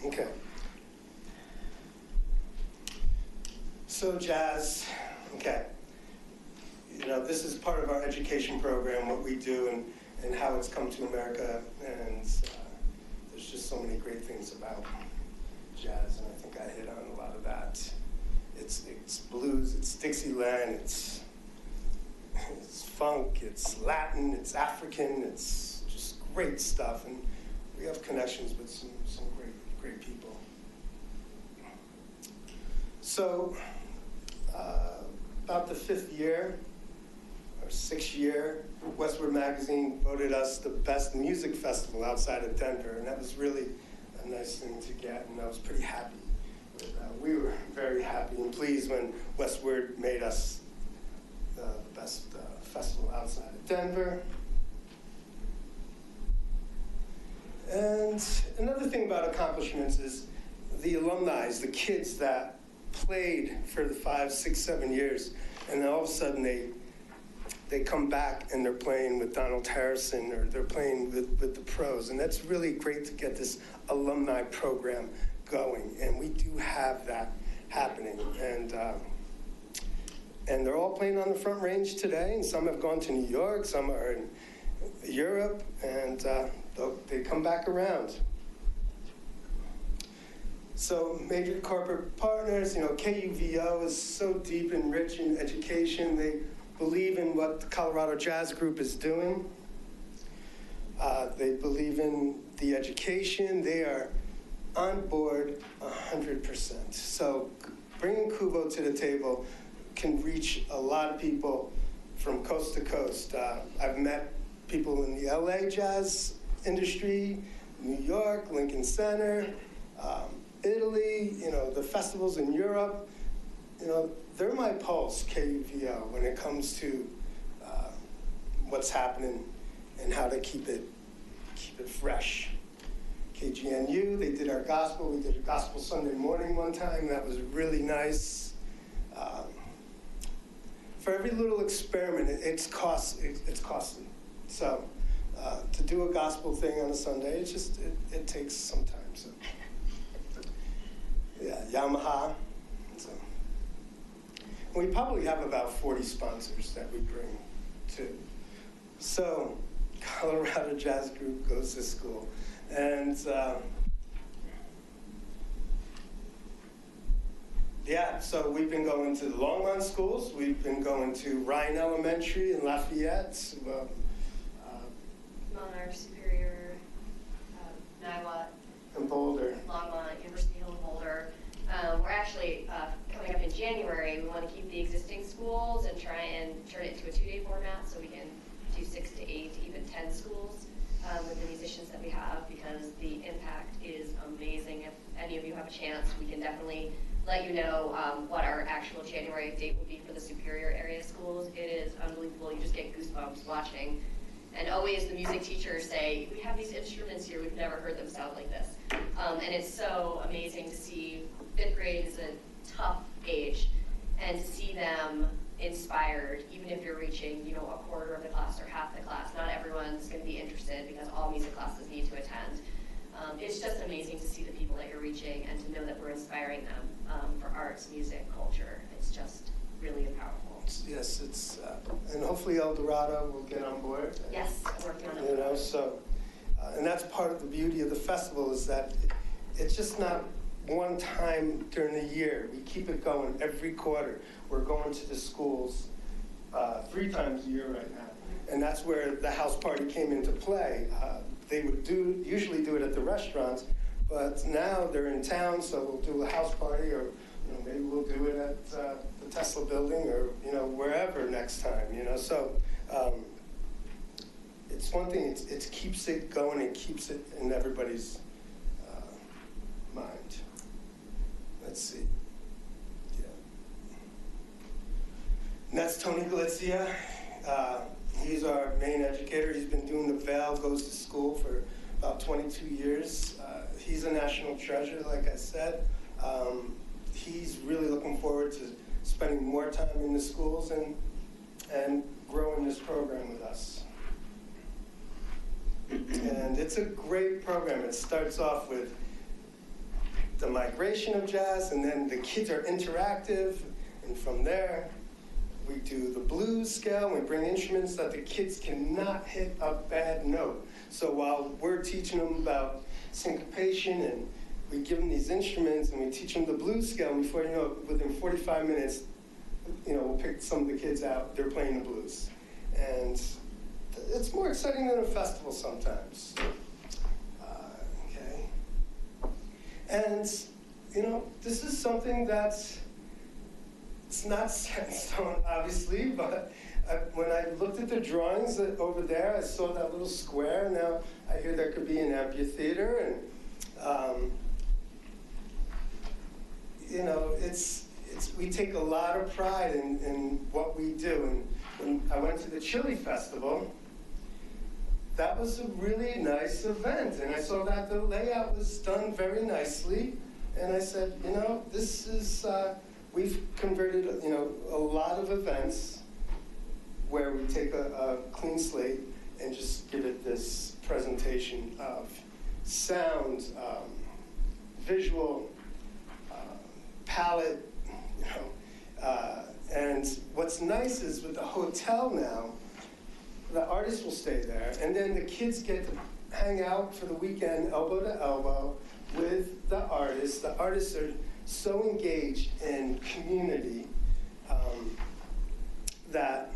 Okay. So jazz, okay. You know, this is part of our education program, what we do and how it's come to America. And there's just so many great things about jazz, and I think I hit on a lot of that. It's blues, it's Dixieland, it's funk, it's Latin, it's African, it's just great stuff. And we have connections with some great people. So, about the 5th year, or 6th year, Westward Magazine voted us the best music festival outside of Denver, and that was really a nice thing to get, and I was pretty happy. We were very happy and pleased when Westward made us the best festival outside of Denver. And another thing about accomplishments is the alumni, the kids that played for the 5, 6, 7 years, and then all of a sudden they come back and they're playing with Donald Harrison, or they're playing with the pros, and that's really great to get this alumni program going, and we do have that happening, and they're all playing on the Front Range today, and some have gone to New York, some are in Europe, and they come back around. So major corporate partners, you know, KUVO is so deep and rich in education. They believe in what the Colorado Jazz Group is doing. They believe in the education. They are on board 100%. So bringing Kuvo to the table can reach a lot of people from coast to coast. I've met people in the LA jazz industry, New York, Lincoln Center, Italy, you know, the festivals in Europe. You know, they're my pulse, KUVO, when it comes to what's happening and how to keep it fresh. KGNU, they did our gospel. We did a gospel Sunday morning one time. That was really nice. For every little experiment, it's costly. So to do a gospel thing on a Sunday, it takes some time. So yeah, Yamaha. So we probably have about 40 sponsors that we bring to. So Colorado Jazz Group goes to school. And yeah, so we've been going to the Longmont schools. We've been going to Ryan Elementary in Lafayette. Monarch, Superior, Niwot, and Boulder. Longmont, University Hill, and Boulder. We're actually coming up in January. We want to keep the existing schools and try and turn it to a 2-day format so we can do 6 to 8 to even 10 schools with the musicians that we have, because the impact is amazing. If any of you have a chance, we can definitely let you know what our actual January date will be for the Superior area schools. It is unbelievable. You just get goosebumps watching. And always the music teachers say, we have these instruments here, we've never heard them sound like this. And it's so amazing to see. 5th grade is a tough age, and to see them inspired, even if you're reaching, you know, a quarter of the class or half the class. Not everyone's going to be interested because all music classes need to attend. It's just amazing to see the people that you're reaching and to know that we're inspiring them for arts, music, culture. It's just really powerful. Yes, it's and hopefully El Dorado will get on board. Yes, I'm working on it. You know, so and that's part of the beauty of the festival, is that it's just not one time during the year. We keep it going every quarter. We're going to the schools 3 times a year right now, and that's where the house party came into play. They would usually do it at the restaurants, but now they're in town, so we'll do a house party, or you know, maybe we'll do it at the Tesla building, or you know, wherever next time. You know, so it's one thing. It keeps it going and keeps it in everybody's mind. Let's see. Yeah. And that's Tony Galizia. He's our main educator. He's been doing the Vail Goes to School for about 22 years. He's a national treasure, like I said. He's really looking forward to spending more time in the schools and growing this program with us. And it's a great program. It starts off with the migration of jazz, and then the kids are interactive, and from there, we do the blues scale, and we bring instruments that the kids cannot hit a bad note. So while we're teaching them about syncopation, and we give them these instruments, and we teach them the blues scale, and before you know it, within 45 minutes, we'll pick some of the kids out, they're playing the blues. And it's more exciting than a festival sometimes. Okay. And, this is something that's, it's not set in stone, obviously, but when I looked at the drawings over there, I saw that little square. Now, I hear there could be an amphitheater, and, we take a lot of pride in what we do. And when I went to the Chili Festival, that was a really nice event. And I saw that the layout was done very nicely. And I said, this is, we've converted, a lot of events where we take a clean slate and just give it this presentation of sound, visual, palette, and what's nice is with the hotel now, the artists will stay there, and then the kids get to hang out for the weekend, elbow to elbow, with the artists. The artists are so engaged in community that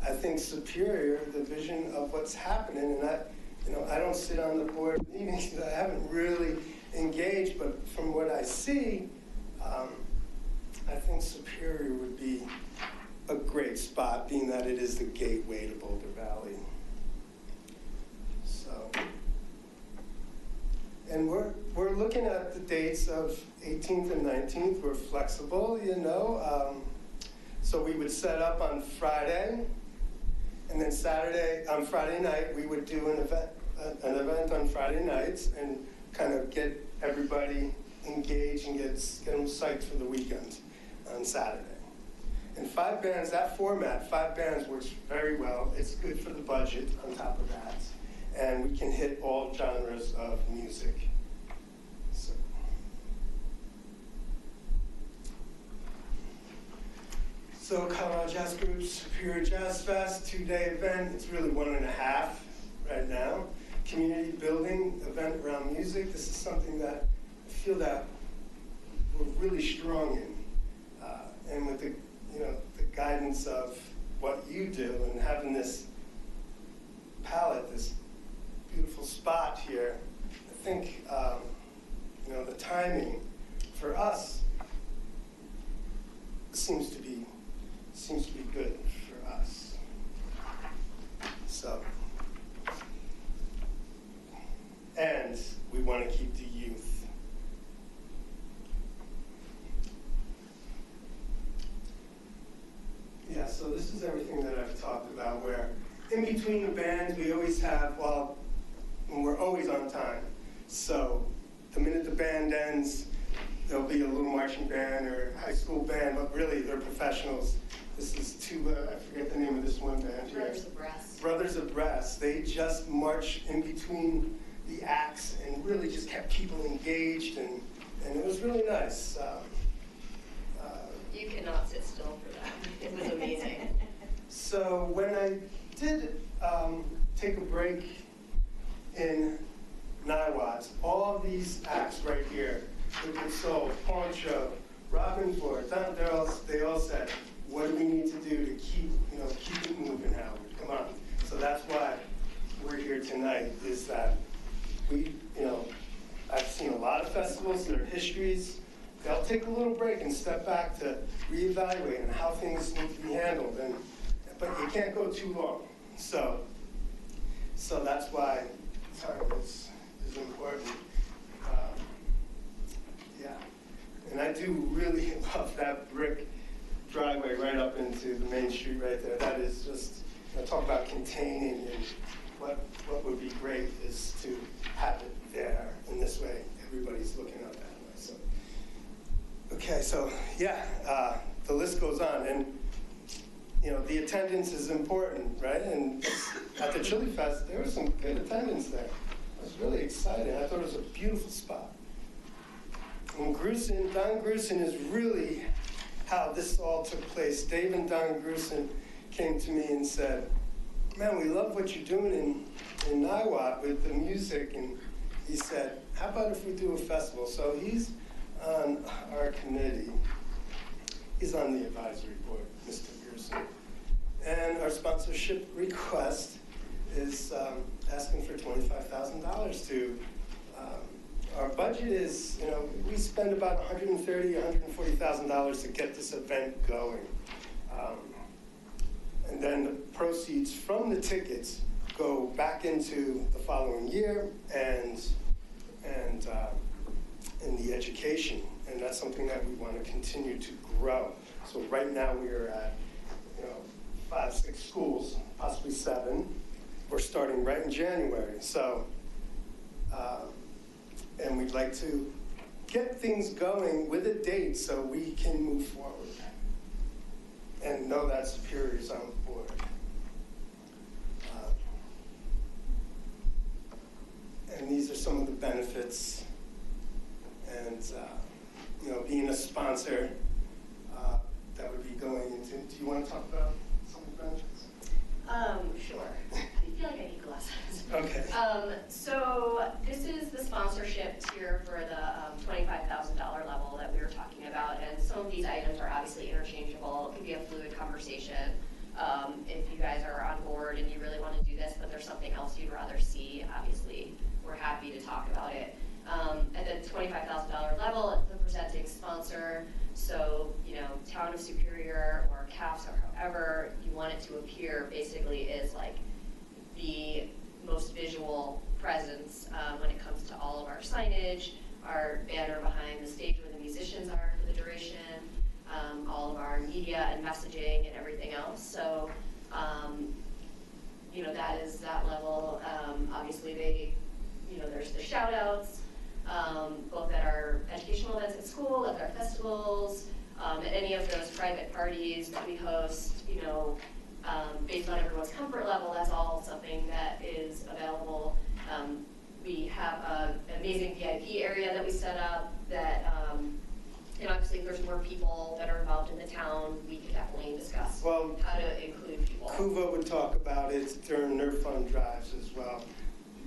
I think Superior, the vision of what's happening, and I don't sit on the board meetings, I haven't really engaged, but from what I see, I think Superior would be a great spot, being that it is the gateway to Boulder Valley. So, and we're looking at the dates of 18th and 19th. We're flexible, so we would set up on Friday, and then on Friday night, we would do an event on Friday nights and kind of get everybody engaged and get them psyched for the weekend on Saturday. And 5 bands, that format, 5 bands works very well. It's good for the budget on top of that. And we can hit all genres of music. So Colorado Jazz Group's Superior Jazz Fest, 2-day event. It's really 1.5 right now. Community building event around music. This is something that I feel that we're really strong in. And with the guidance of what you do and having this palette, this beautiful spot here, I think the timing for us seems to be good for us. So, and we want to keep the youth. Yeah, so this is everything that I've talked about, where in between the bands, we always have, and we're always on time. So the minute the band ends, there'll be a little marching band or high school band, but really they're professionals. This is I forget the name of this one band here. Brothers of Brass. Brothers of Brass. They just march in between the acts and really just kept people engaged, and it was really nice. You cannot sit still for that. It was amazing. So when I did take a break in Niwot, all these acts right here, Liquid Soul, Poncho, Robin Ford, they all said, what do we need to do to keep it moving, Howard? Come on. So that's why we're here tonight, is that I've seen a lot of festivals, their histories. They'll take a little break and step back to reevaluate and how things need to be handled, but you can't go too long. So that's why time is important. And I do really love that brick driveway right up into the main street right there. That is just, talk about containing, and what would be great is to have it there. In this way, everybody's looking up that way. So, okay, so yeah, the list goes on, and the attendance is important, right? And at the Chili Fest, there was some good attendance there. I was really excited. I thought it was a beautiful spot. And Don Grusin is really how this all took place. Dave and Don Grusin came to me and said, man, we love what you're doing in Niwot with the music. And he said, how about if we do a festival? So he's on our committee. He's on the advisory board, Mr. Grusin. And our sponsorship request is asking for $25,000 to, our budget is, we spend about $130,000, $140,000 to get this event going. And then the proceeds from the tickets go back into the following year and in the education. And that's something that we want to continue to grow. So right now we are at 5, 6 schools, possibly 7. We're starting right in January. So, and we'd like to get things going with a date so we can move forward and know that Superior's on board. And these are some of the benefits. And, being a sponsor, that would be going into, do you want to talk about some of the benefits? Sure. I feel like I need glasses. Okay. So this is the sponsorship tier for the $25,000 level that we were talking about, and some of these items are obviously interchangeable. It could be a fluid conversation. If you guys are on board and you really want to do this, but there's something else you'd rather see, obviously, we're happy to talk about it. At the $25,000 level, it's the presenting sponsor. So, Town of Superior or CAFS or however you want it to appear basically is like the most visual presence when it comes to all of our signage, our banner behind the stage where the musicians are for the duration, all of our media and messaging and everything else. So, that is that level. Obviously, there's the shout outs, both at our educational events at school, at our festivals, at any of those private parties that we host, based on everyone's comfort level, that's all something that is available. We have an amazing VIP area that we set up that, obviously if there's more people that are involved in the town, we can definitely discuss how to include people. Kuva would talk about it during their fund drives as well,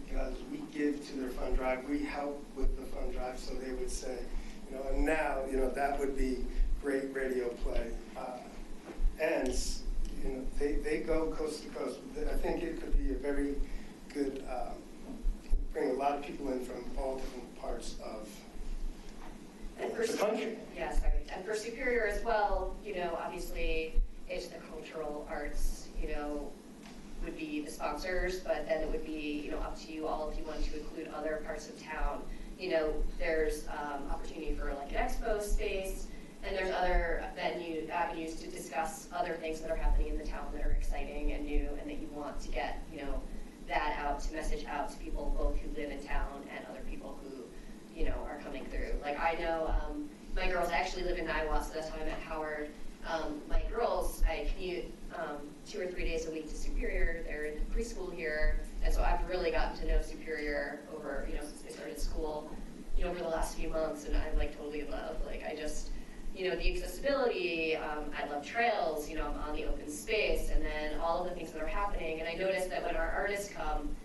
because we give to their fund drive, we help with the fund drive, so they would say, and now, that would be great radio play. And, they go coast to coast. I think it could be a very good, bring a lot of people in from all different parts of the country. Yeah, sorry. And for Superior as well, obviously it's the cultural arts, would be the sponsors, but then it would be, up to you all if you want to include other parts of town. There's opportunity for like an expo space, and there's other avenues to discuss other things that are happening in the town that are exciting and new, and that you want to get, that out, to message out to people both who live in town and other people who, are coming through. Like I know my girls actually live in Niwot, so that's how I met Howard. My girls, I commute 2 or 3 days a week to Superior. They're in preschool here, and so I've really gotten to know Superior over, since they started school, over the last few months, and I'm like totally in love. Like I just, the accessibility, I love trails, I'm on the open space, and then all of the things that are happening. And I noticed that when our artists come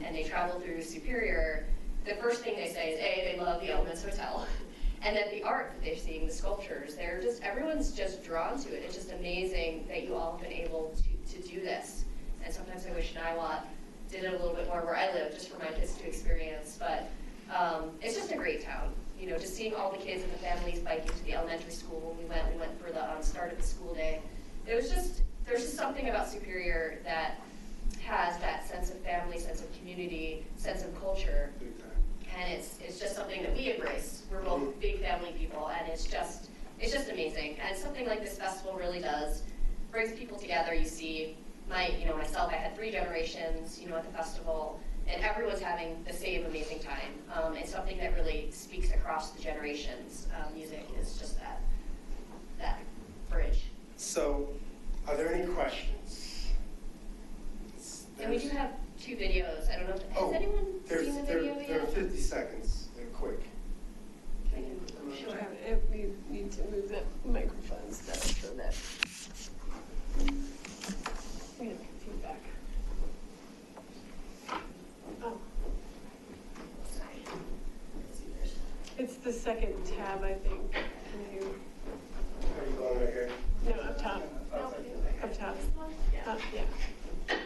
and they travel through Superior, the first thing they say is, A, they love the Elements Hotel. And then the art that they're seeing, the sculptures, everyone's just drawn to it. It's just amazing that you all have been able to do this. And sometimes I wish Niwot did it a little bit more where I live, just for my kids to experience. But it's just a great town. Just seeing all the kids and the families biking to the elementary school when we went for the start of the school day. There's just something about Superior that has that sense of family, sense of community, sense of culture. And it's just something that we embrace. We're both big family people, and it's just amazing. And something like this festival really does brings people together. You see, myself, I had 3 generations, at the festival, and everyone's having the same amazing time. It's something that really speaks across the generations. Music is just that bridge. So, are there any questions? And we do have 2 videos. I don't know if has anyone seen the video yet? They're 50 seconds. They're quick. Can I get the second tab, I think. Can you, Are you going right here? no, up top. Up top. Yeah. Yeah. All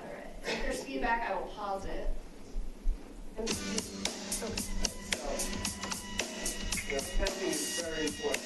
right. If there's feedback, I will pause it. And, oh, Yeah, testing is very important.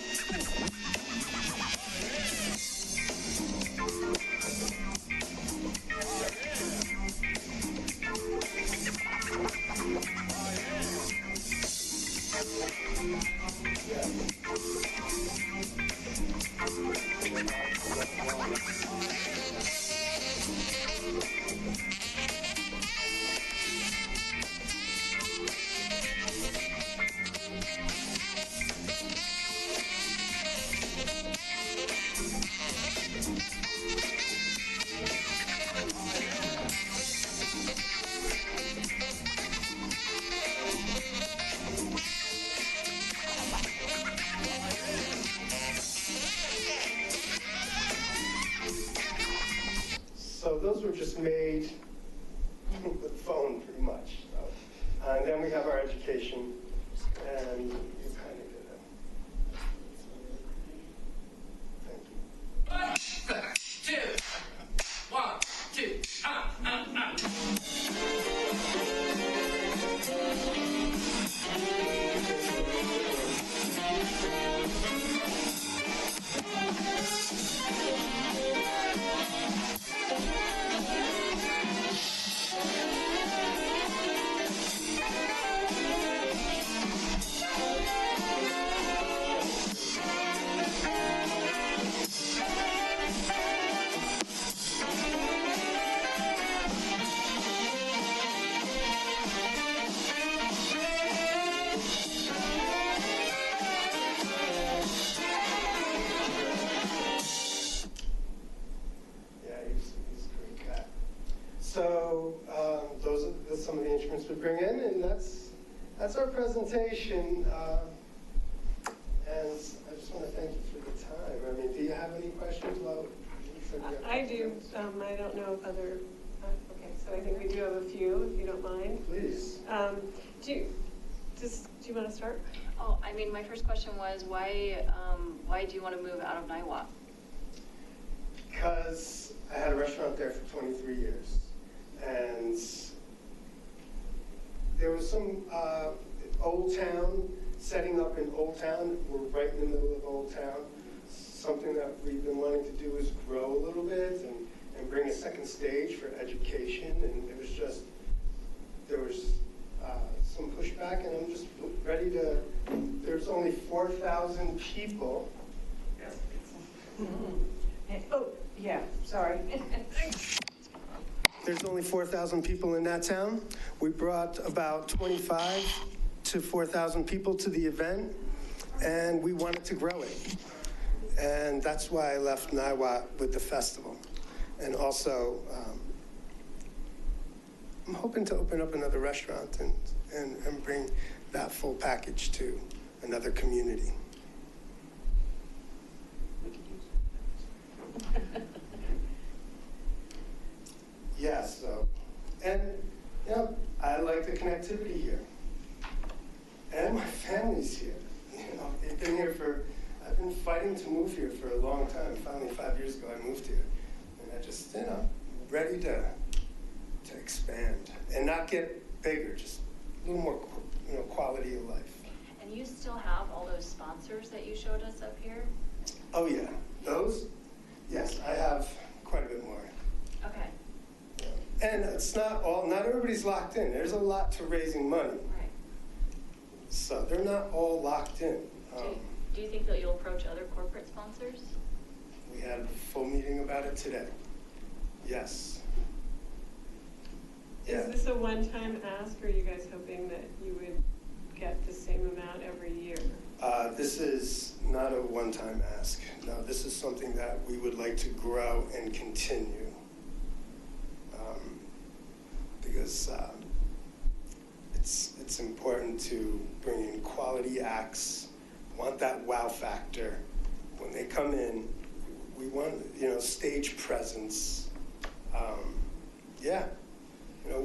So those were just made with the phone, pretty much. So, and then we have our education, and you kind of did it. Thank you. 1, 2, 1, 2. Yeah, he's a great guy. So those are some of the instruments we bring in, and that's our presentation. And I just want to thank you for the time. I mean, do you have any questions? Well, I do. I don't know if other, okay, so I think we do have a few, if you don't mind. Please. Do you want to start? Oh, I mean, my first question was why do you want to move out of Niwot? Because I had a restaurant there for 23 years, and there was some Old Town, setting up in Old Town. We're right in the middle of Old Town. Something that we've been wanting to do is grow a little bit and bring a second stage for education, and there was some pushback, and I'm just ready to, there's only 4,000 people. Oh, yeah, sorry. There's only 4,000 people in that town. We brought about 25 to 4,000 people to the event, and we wanted to grow it. And that's why I left Niwot with the festival. And also, I'm hoping to open up another restaurant and bring that full package to another community. Yes, so, and, you know, I like the connectivity here. And my family's here. You know, they've been here I've been fighting to move here for a long time. Finally, 5 years ago, I moved here. And I just, you know, ready to expand and not get bigger, just a little more, you know, quality of life. And you still have all those sponsors that you showed us up here? Oh, yeah. Those? Yes, I have quite a bit more. Okay. And it's not everybody's locked in. There's a lot to raising money. Right. So they're not all locked in. Do you think that you'll approach other corporate sponsors? We had a full meeting about it today. Yes. Yeah. Is this a one-time ask, or are you guys hoping that you would get the same amount every year? This is not a one-time ask. No, this is something that we would like to grow and continue. Because it's important to bring in quality acts, want that wow factor. When they come in, we want, you know, stage presence. Yeah, you know,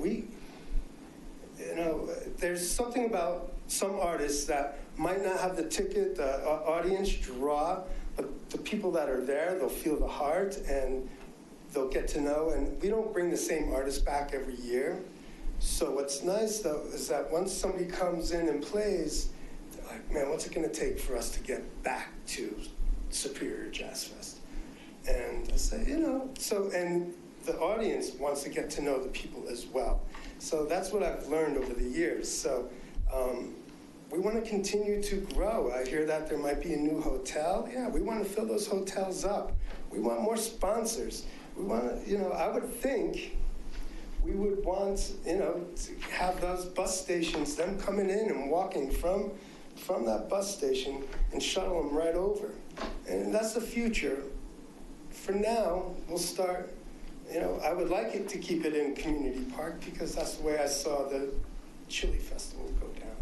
you know, there's something about some artists that might not have the ticket, the audience draw, but the people that are there, they'll feel the heart and they'll get to know. And we don't bring the same artists back every year. So what's nice, though, is that once somebody comes in and plays, they're like, man, what's it going to take for us to get back to Superior Jazz Fest? And I say, you know, so, and the audience wants to get to know the people as well. So that's what I've learned over the years. So we want to continue to grow. I hear that there might be a new hotel. Yeah, we want to fill those hotels up. We want more sponsors. We want to, you know, I would think we would want, you know, to have those bus stations, them coming in and walking from that bus station and shuttle them right over. And that's the future. For now, we'll start, you know, I would like it to keep it in Community Park because that's the way I saw the Chili Festival go down.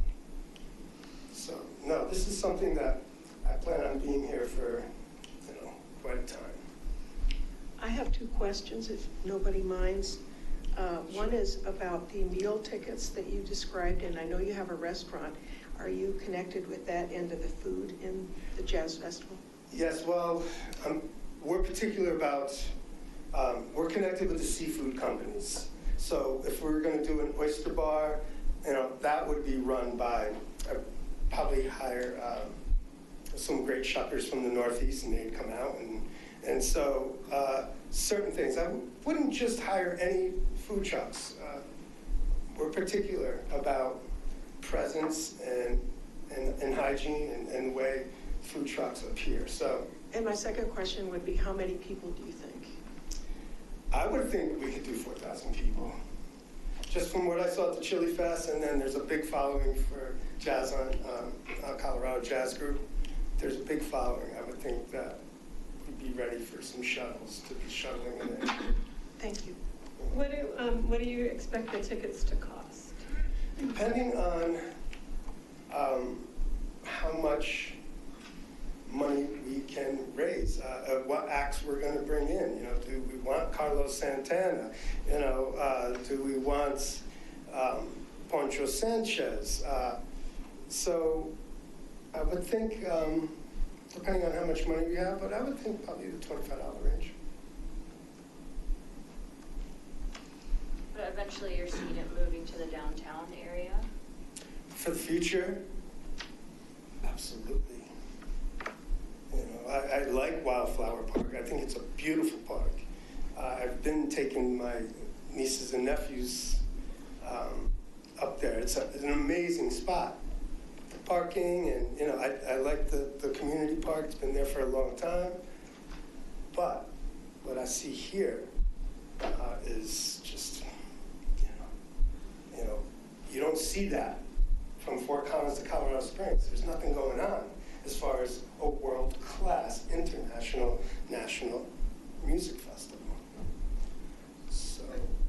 So, no, this is something that I plan on being here for, you know, quite a time. I have two questions, if nobody minds. One is about the meal tickets that you described, and I know you have a restaurant. Are you connected with that end of the food in the Jazz Festival? Yes, well, we're particular about, we're connected with the seafood companies. So if we were going to do an oyster bar, you know, that would be run by, probably hire some great shuckers from the Northeast, and they'd come out. And so certain things, I wouldn't just hire any food trucks. We're particular about presence and hygiene and the way food trucks appear. So, And my second question would be, how many people do you think? I would think we could do 4,000 people. Just from what I saw at the Chili Fest, and then there's a big following for Jazz on Colorado Jazz Group. There's a big following. I would think that we'd be ready for some shuttles to be shuttling in there. Thank you. What do you expect the tickets to cost? Depending on how much money we can raise, what acts we're going to bring in. You know, do we want Carlos Santana? You know, do we want Poncho Sanchez? So I would think, depending on how much money we have, but I would think probably the $25 range. But eventually you're seeing it moving to the downtown area? For the future, absolutely. You know, I like Wildflower Park. I think it's a beautiful park. I've been taking my nieces and nephews up there. It's an amazing spot. The parking and, you know, I like the community park. It's been there for a long time. But what I see here is just, you know, you don't see that from Fort Collins to Colorado Springs. There's nothing going on as far as a world-class, international, national music festival. So,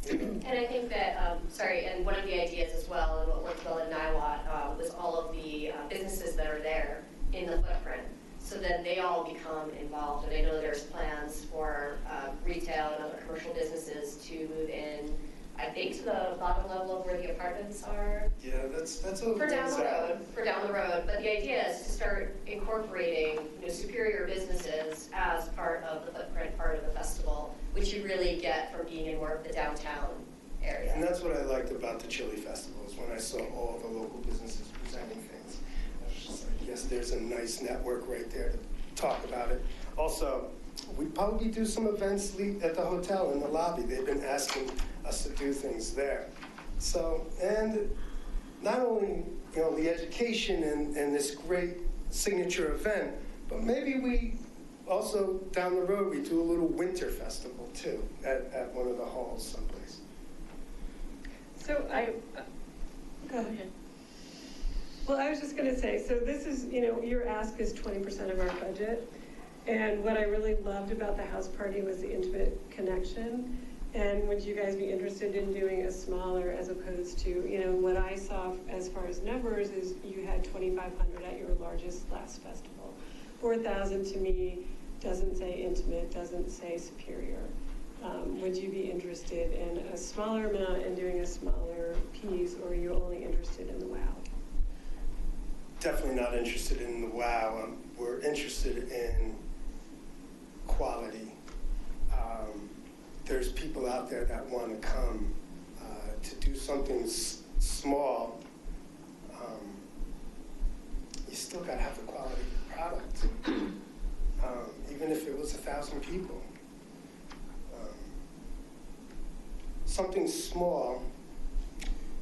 you know. And I think that, and one of the ideas as well, and what worked well in Niwot, was all of the businesses that are there in the footprint. So then they all become involved. And I know there's plans for retail and other commercial businesses to move in, I think, to the bottom level of where the apartments are. Yeah, that's a For down the road. But the idea is to start incorporating, you know, superior businesses as part of the footprint, part of the festival, which you really get from being in more of the downtown area. And that's what I liked about the Chili Festival, is when I saw all the local businesses presenting things. I was just like, yes, there's a nice network right there to talk about it. Also, we probably do some events at the hotel in the lobby. They've been asking us to do things there. So, and not only, you know, the education and this great signature event, but maybe we also, down the road, we do a little winter festival too at one of the halls someplace. So go ahead. Well, I was just going to say, so this is, you know, your ask is 20% of our budget. And what I really loved about the house party was the intimate connection. And would you guys be interested in doing a smaller, as opposed to, you know, what I saw as far as numbers is you had 2,500 at your largest last festival. 4,000 to me doesn't say intimate, doesn't say superior. Would you be interested in a smaller amount and doing a smaller piece, or are you only interested in the WOW? Definitely not interested in the WOW. We're interested in quality. There's people out there that want to come to do something small. You still got to have the quality of the product, even if it was 1,000 people. Something small,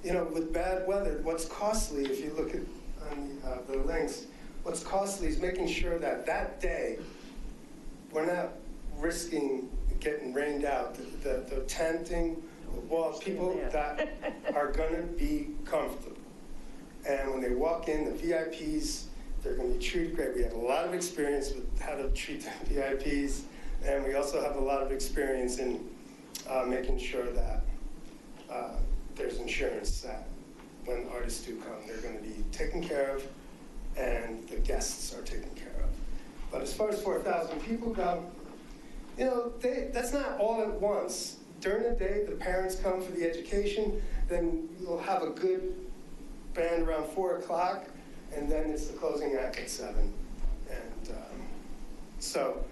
you know, with bad weather, what's costly, if you look at on the links, what's costly is making sure that that day, we're not risking getting rained out. The tenting, the walls, people that are gonna be comfortable. And when they walk in, the VIPs, they're gonna be treated great. We have a lot of experience with how to treat the VIPs, and we also have a lot of experience in making sure that there's insurance that when artists do come, they're going to be taken care of and the guests are taken care of. But as far as 4,000 people go, you know, that's not all at once. During the day, the parents come for the education, then you'll have a good band around 4 o'clock, and then it's the closing act at 7. And so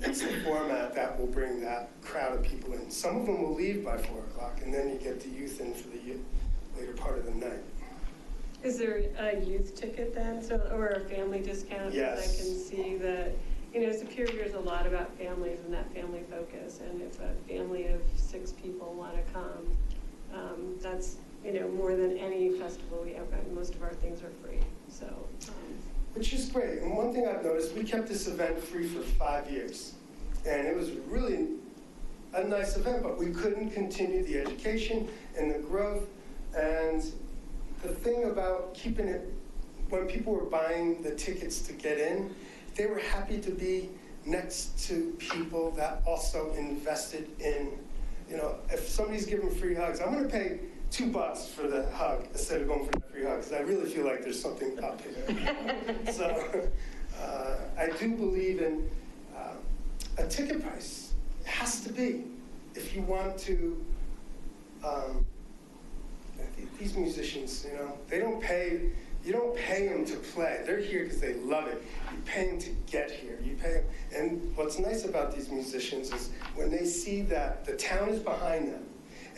it's the format that will bring that crowd of people in. Some of them will leave by 4 o'clock, and then you get the youth in for the later part of the night. Is there a youth ticket then, or a family discount? Yes. I can see that, you know, Superior is a lot about families and that family focus, and if a family of 6 people want to come, that's, you know, more than any festival we have. Most of our things are free, so. Which is great. And one thing I've noticed, we kept this event free for 5 years. And it was really a nice event, but we couldn't continue the education and the growth. And the thing about keeping it, when people were buying the tickets to get in, they were happy to be next to people that also invested in, you know, if somebody's giving free hugs, I'm going to pay $2 for the hug instead of going for the free hug, because I really feel like there's something up here. So I do believe in a ticket price. It has to be. If you want to, these musicians, you know, they don't pay, you don't pay them to play. They're here because they love it. You pay them to get here. You pay them. And what's nice about these musicians is when they see that the town is behind them,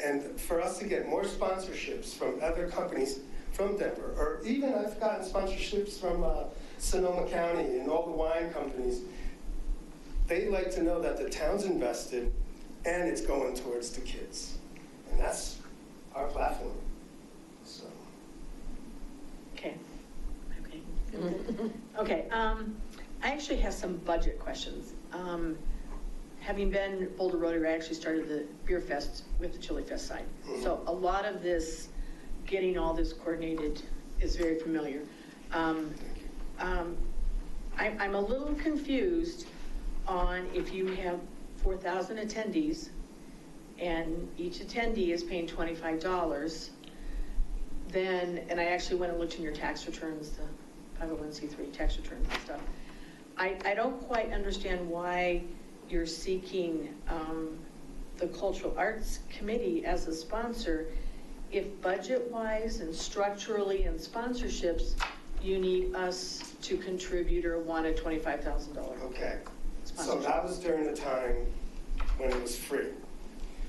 and for us to get more sponsorships from other companies from Denver, or even I've gotten sponsorships from Sonoma County and all the wine companies, they like to know that the town's invested and it's going towards the kids. And that's our platform. So. Okay. Okay. I actually have some budget questions. Having been Boulder Rotary, I actually started the Beer Fest with the Chili Fest side. Mm-hmm. So a lot of this, getting all this coordinated is very familiar. I'm a little confused on if you have 4,000 attendees and each attendee is paying $25, then, and I actually went and looked in your tax returns, the 501c3 tax returns and stuff. I don't quite understand why you're seeking the Cultural Arts Committee as a sponsor if budget-wise and structurally and sponsorships, you need us to contribute or want a $25,000. Okay, so that was during the time when it was free.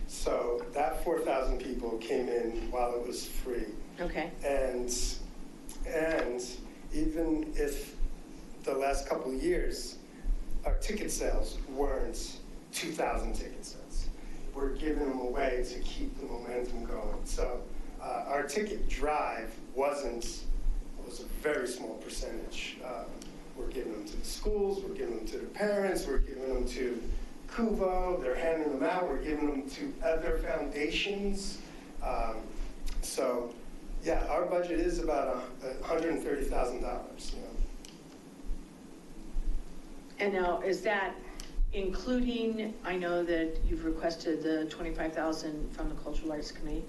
So that 4,000 people came in while it was free. Okay. And even if the last couple of years, our ticket sales weren't 2,000 ticket sales. We're giving them away to keep the momentum going. So our ticket drive was a very small percentage. We're giving them to the schools, we're giving them to the parents, we're giving them to Kuvo, they're handing them out, we're giving them to other foundations. So yeah, our budget is about $130,000, you know. And now, is that including, I know that you've requested the $25,000 from the Cultural Arts Committee.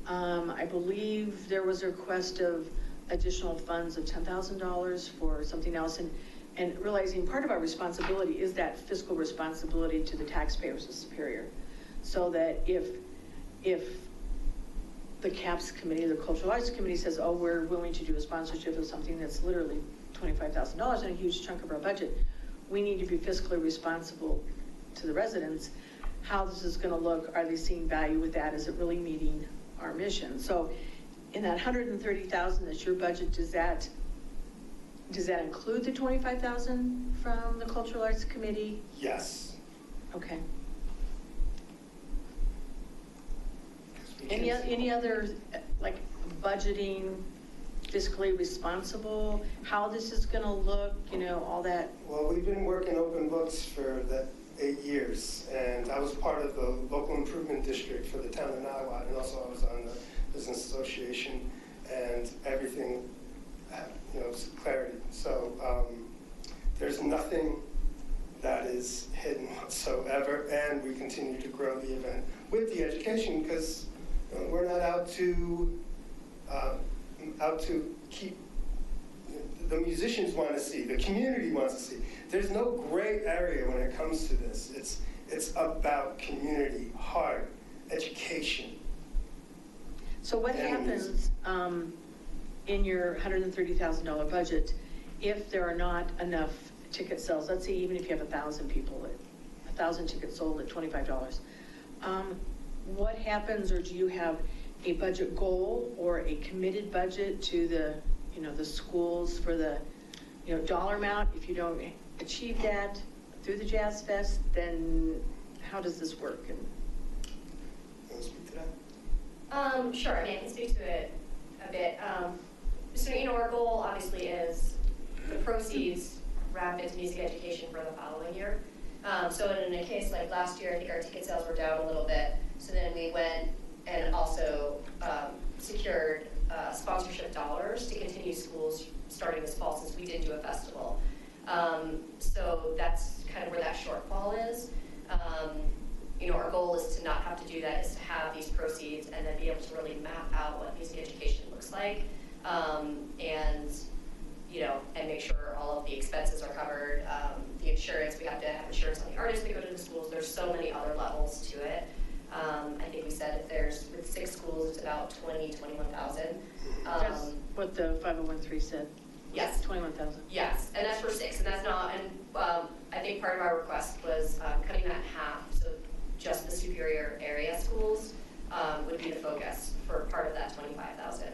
I believe there was a request of additional funds of $10,000 for something else. and realizing part of our responsibility is that fiscal responsibility to the taxpayers of Superior. So that if the CAPS committee, the Cultural Arts Committee says, oh, we're willing to do a sponsorship of something that's literally $25,000 and a huge chunk of our budget, we need to be fiscally responsible to the residents. How this is going to look, are they seeing value with that? Is it really meeting our mission? So in that $130,000 that's your budget, does that include the $25,000 from the Cultural Arts Committee? Yes. Okay. 'Cause we can- Any other, like, budgeting, fiscally responsible, how this is gonna look, all that? Well, we've been working open books for the 8 years, and I was part of the local improvement district for the town of Niwot, and also I was on the Business Association, and everything, was clarity. So there's nothing that is hidden whatsoever, and we continue to grow the event with the education, because we're not out to keep, the musicians want to see, the community wants to see. There's no gray area when it comes to this. It's about community, heart, education. So what And happens in your $130,000 budget if there are not enough ticket sales? Let's say even if you have 1,000 people, 1,000 tickets sold at $25. What happens, or do you have a budget goal or a committed budget to the schools for the, dollar amount? If you don't achieve that through the Jazz Fest, then how does this work? You want to speak to that? Sure, I can speak to it a bit. So, our goal obviously is the proceeds wrapped into music education for the following year. So in a case like last year, I think our ticket sales were down a little bit. So then we went and also secured sponsorship dollars to continue schools starting this fall, since we did do a festival. So that's kind of where that shortfall is. Our goal is to not have to do that, is to have these proceeds and then be able to really map out what music education looks like, and make sure all of the expenses are covered. The insurance, we have to have insurance on the artists that go to the schools. There's so many other levels to it. I think we said with 6 schools, it's about 21,000. That's what the 501(c)(3) said. Yes. 21,000. Yes, and that's for 6, and that's not, and I think part of our request was cutting that in half, so just the Superior area schools would be the focus for part of that 25,000.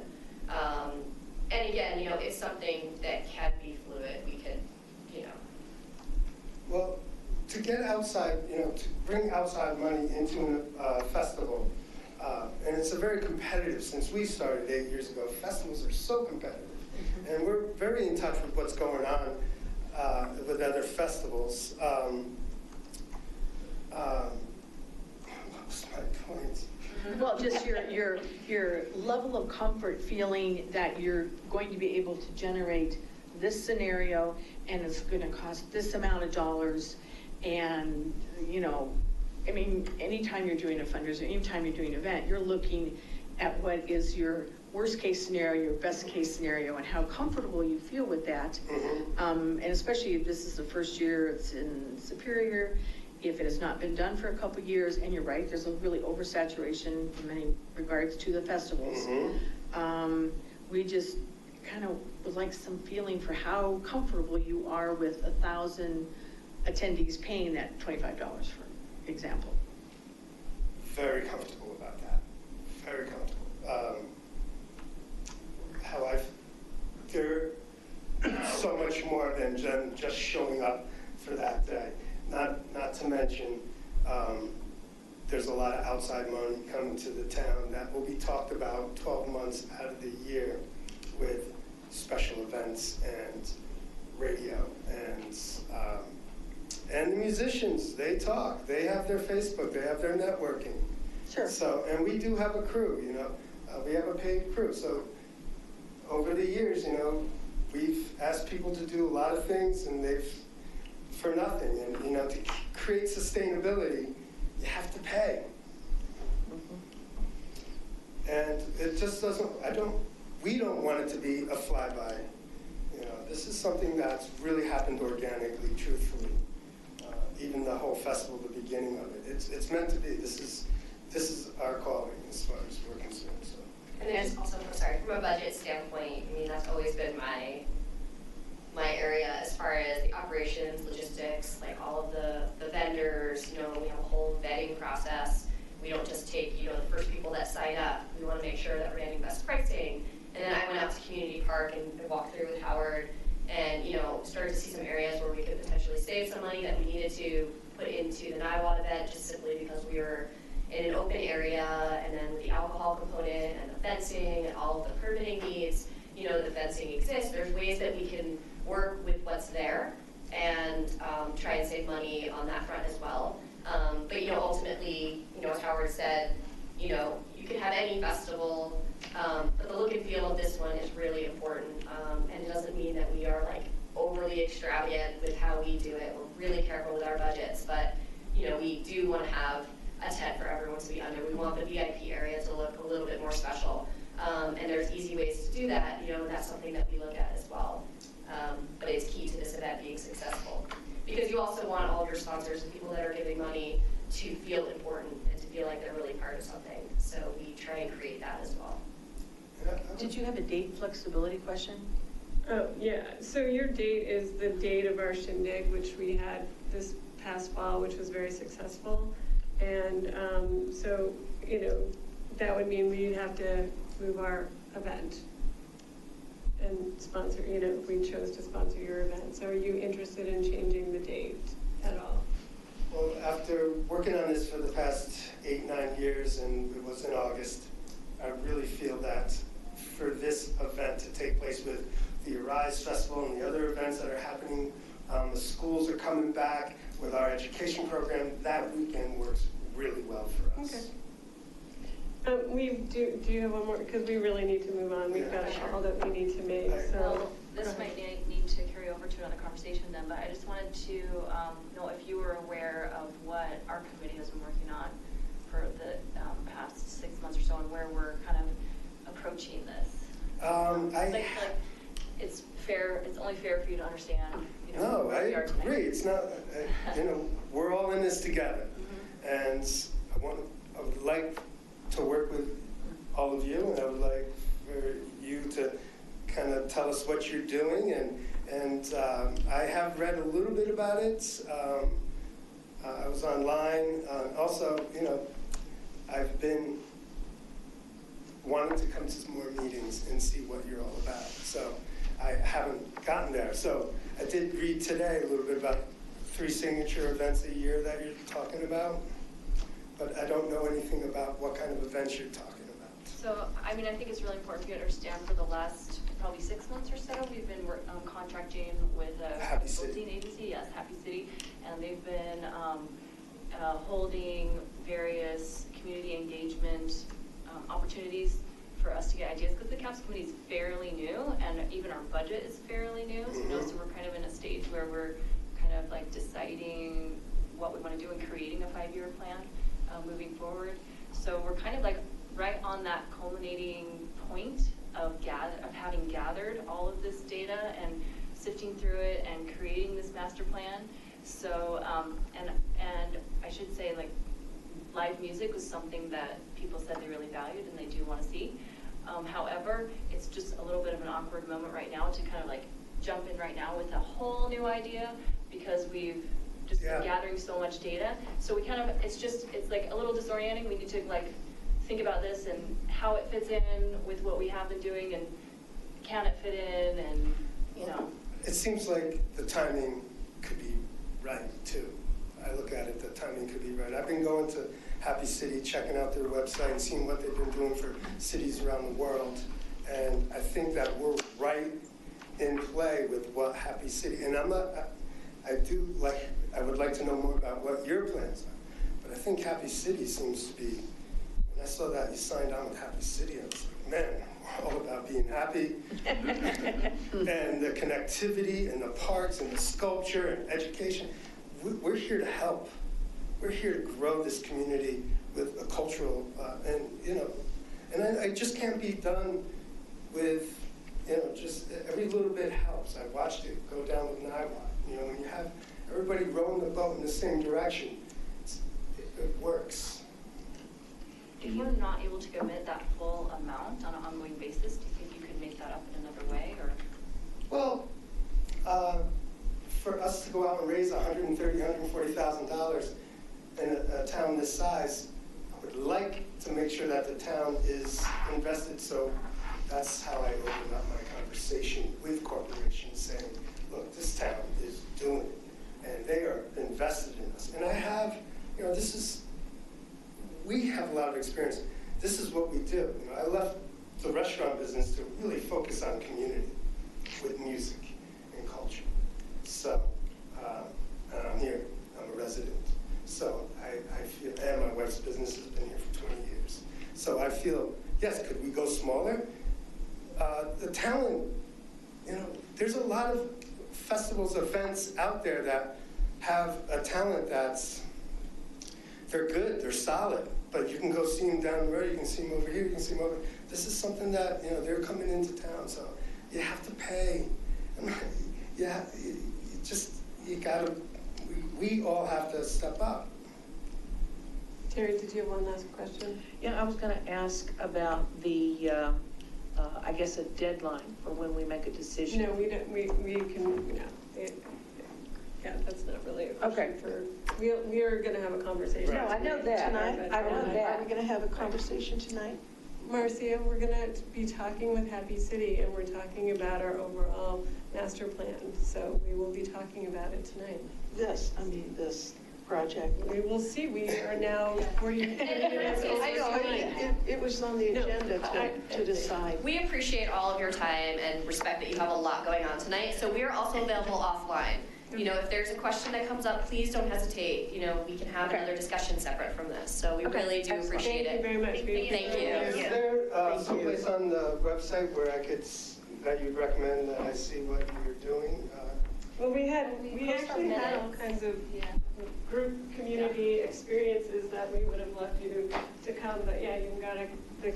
And again, it's something that can be fluid. We could, Well, to get outside, to bring outside money into a festival, and it's a very competitive, since we started 8 years ago, festivals are so competitive. And we're very in touch with what's going on with other festivals. What was my point? Well, just your level of comfort feeling that you're going to be able to generate this scenario and it's going to cost this amount of dollars. And, anytime you're doing a fundraiser, anytime you're doing an event, you're looking at what is your worst case scenario, your best case scenario, and how comfortable you feel with that. And especially if this is the first year it's in Superior, if it has not been done for a couple of years, and you're right, there's a really oversaturation in many regards to the festivals. We just kind of would like some feeling for how comfortable you are with 1,000 attendees paying that $25, for example. Very comfortable about that. Very comfortable. They're so much more than just showing up for that day. Not to mention, there's a lot of outside money coming to the town that will be talked about 12 months out of the year with special events and radio and the musicians. They talk. They have their Facebook. They have their networking. Sure. So, and we do have a crew. We have a paid crew. So over the years, we've asked people to do a lot of things, and they've for nothing. And to create sustainability, you have to pay. And it just doesn't. We don't want it to be a flyby. this is something that's really happened organically, truthfully. Even the whole festival, the beginning of it, it's meant to be. This is our calling as far as we're concerned. So. And then just also, I'm sorry, from a budget standpoint, I mean, that's always been my area as far as the operations, logistics, like all of the vendors, you know, we have a whole vetting process. We don't just take, you know, the first people that sign up. We want to make sure that we're getting best pricing. And then I went out to Community Park and walked through with Howard and, you know, started to see some areas where we could potentially save some money that we needed to put into the NIWAD event just simply because we were in an open area, and then with the alcohol component and the fencing and all of the permitting needs, you know, the fencing exists. There's ways that we can work with what's there and try and save money on that front as well. But, you know, ultimately, you know, as Howard said, you know, you can have any festival, but the look and feel of this one is really important. And it doesn't mean that we are like overly extravagant with how we do it. We're really careful with our budgets, but, you know, we do want to have a tent for everyone to be under. We want the VIP area to look a little bit more special. And there's easy ways to do that, you know, and that's something that we look at as well. But it's key to this event being successful. Because you also want all of your sponsors and people that are giving money to feel important and to feel like they're really part of something. So we try and create that as well. Did you have a date flexibility question? Oh, yeah, so your date is the date of our shindig, which we had this past fall, which was very successful. And so, you know, that would mean we'd have to move our event and sponsor, you know, if we chose to sponsor your event. So are you interested in changing the date at all? Well, after working on this for the past 8-9 years, and it was in August, I really feel that for this event to take place with the Arise Festival and the other events that are happening, the schools are coming back with our education program, that weekend works really well for us. Okay. Do you have one more? Because we really need to move on. We've got a call that we need to make, so. Well, this might need to carry over to another conversation then, but I just wanted to know if you were aware of what our committee has been working on for the past 6 months or so, and where we're kind of approaching this. Like, it's fair. It's only fair for you to understand. You know, No, I where we are tonight. agree. It's not, you know, we're all in this together. And I would like to work with all of you, and I would like for you to kind of tell us what you're doing. And I have read a little bit about it. I was online. Also, you know, I've been wanting to come to some more meetings and see what you're all about. So I haven't gotten there. So I did read today a little bit about 3 signature events a year that you're talking about, but I don't know anything about what kind of events you're talking about. So, I mean, I think it's really important for you to understand for the last probably 6 months or so, we've been contracting with a Happy City. consulting agency, yes, Happy City, and they've been holding various community engagement opportunities for us to get ideas, because the CAPS committee is fairly new, and even our budget is fairly new, so, you know, so we're kind of in a stage where we're kind of like deciding what we want to do and creating a 5-year plan moving forward. So we're kind of like right on that culminating point of having gathered all of this data and sifting through it and creating this master plan. So, and I should say, like, live music was something that people said they really valued and they do want to see. However, it's just a little bit of an awkward moment right now to kind of like jump in right now with a whole new idea, because we've just been gathering so much data. So we kind of, it's like a little disorienting. We need to like think about this and how it fits in with what we have been doing, and can it fit in, and, you know. It seems like the timing could be right, too. I look at it, the timing could be right. I've been going to Happy City, checking out their website and seeing what they've been doing for cities around the world. And I think that we're right in play with what Happy City, and I would like to know more about what your plans are. But I think Happy City seems to be, when I saw that you signed on with Happy City, I was like, man, we're all about being happy. And the connectivity and the parks and the sculpture and education. We're here to help. We're here to grow this community with a cultural, and, you know, and I just can't be done with just every little bit helps. I watched it go down with Niwot. When you have everybody rowing the boat in the same direction, it works. If you're not able to commit that full amount on an ongoing basis, do you think you could make that up in another way, or? Well, for us to go out and raise $130,000, $140,000 in a town this size, I would like to make sure that the town is invested. So that's how I opened up my conversation with corporations, saying, look, this town is doing it, and they are invested in us. And I have, we have a lot of experience. This is what we do. I left the restaurant business to really focus on community with music and culture. So, and I'm here, I'm a resident. So I feel, and my wife's business has been here for 20 years. So I feel, yes, could we go smaller? The talent, there's a lot of festivals, events out there that have a talent they're good, they're solid, but you can go see them down the road, you can see them over here, you can see them over. This is something that, they're coming into town, so you have to pay. We all have to step up. Terry, did you have one last question? Yeah, I was going to ask about the, I guess, a deadline for when we make a decision. No, we don't, we can, yeah, that's not really a question Okay. for, we are gonna have a conversation. No, I know that. Tonight? I know that. Are we going to have a conversation tonight? Marcia, we're gonna be talking with Happy City, and we're talking about our overall master plan, so we will be talking about it tonight. This project. We will see, we are now 40 minutes over I know, time. it was on the No, agenda to decide. We appreciate all of your time and respect that you have a lot going on tonight. So we are also available offline. If there's a question that comes up, please don't hesitate. We can have another discussion separate from this. So we really do appreciate Thank you it. very much. Thank you. Is there someplace on the website where that you'd recommend that I see what you're doing? Well, we post our actually had all minutes. kinds of group community experiences that we would have loved you to come, but yeah, you've got the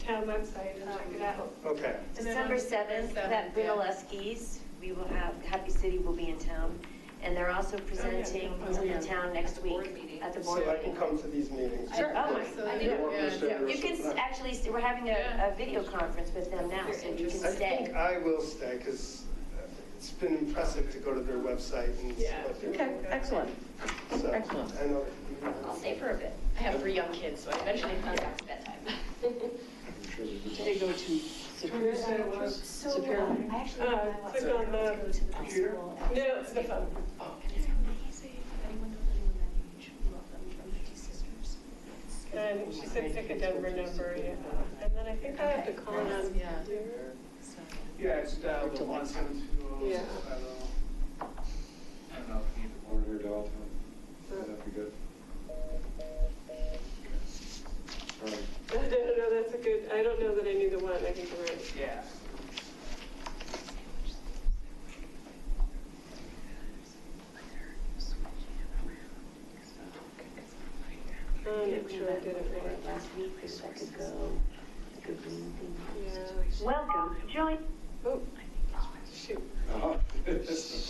town website and check it out. Okay. And then December on 7th, at yeah. Brunelleschi's, we will have, Happy City will be in town. And they're also presenting in town next week at the board So I can meeting. come to these meetings? Sure. Oh, I think You can actually, we're having a video conference with them now, so you can I stay. think I will stay, because it's been impressive to go to their website and see Yeah. what they're Okay, doing. excellent. So, Excellent. I know. I'll stay for a bit. I have 3 young kids, so I eventually come back to bedtime. Do they go to Superior? Superior? I actually click on the go to the computer? festival. No, it's the phone. And it's amazing. If anyone knows anyone that age, we love them from 50 Sisters. And she said pick a Denver number, yeah. And then I think I have to call on here. Yeah, it's dial the 172. Yeah. I don't know if you need the border dial tone. That'd be good. All right. No, that's a good, I don't know that I knew the one, I think you're right. Yeah. I'm sure I did it right. Last week, so I could go, I could read Yeah. Welcome, join. Oh, shoot.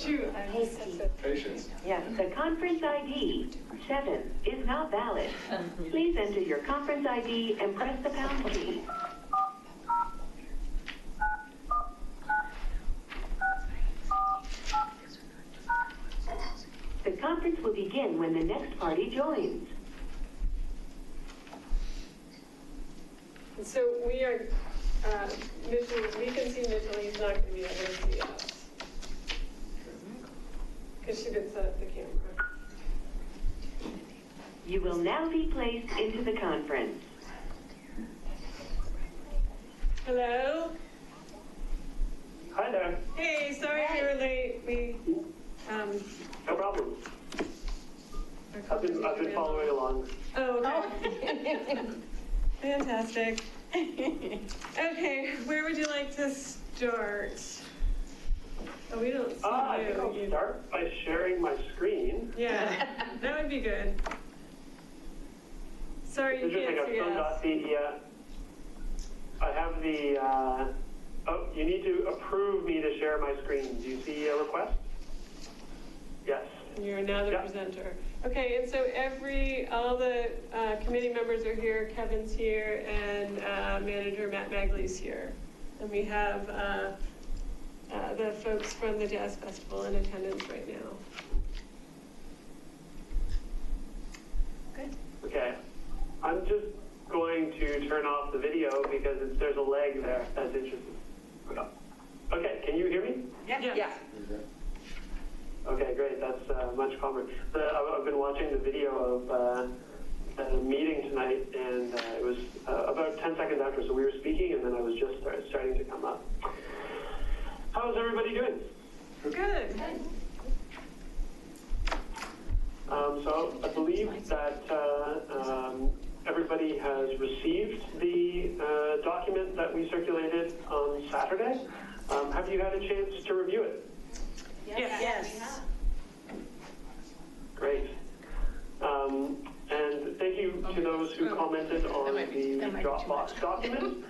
Shoot, I Hey, missed Steve. it. Patience. Yeah. The conference ID 7 is not valid. Please enter your conference ID and press the pound key. The conference will begin when the next party joins. So we are, Mitchell, we can see Mitchell, he's not going to be able to see us. Because she didn't set up the camera. You will now be placed into the conference. Hello? Hi there. Hey, sorry you were late. We, No problem. I've been following along. Oh, okay. Fantastic. Okay, where would you like to start? Oh, we don't see I think I'll you. start by sharing my screen. Yeah, that would be good. Sorry you It's just can't like I see still us. got the, I have the Oh, you need to approve me to share my screen. Do you see a request? Yes. You're now the Yep. presenter. Okay, and so all the committee members are here, Kevin's here, and manager Matt Magley's here. And we have the folks from the Jazz Festival in attendance right now. Good. Okay. I'm just going to turn off the video because there's a lag there. That's interesting. Okay, can you hear me? Yeah. Okay, great. That's much calmer. I've been watching the video of the meeting tonight, and it was about 10 seconds after, so we were speaking, and then I was just starting to come up. How's everybody doing? Good. So I believe that everybody has received the document that we circulated on Saturday. Have you had a chance to review it? Yes. Great. And thank you to those who commented on the Dropbox document.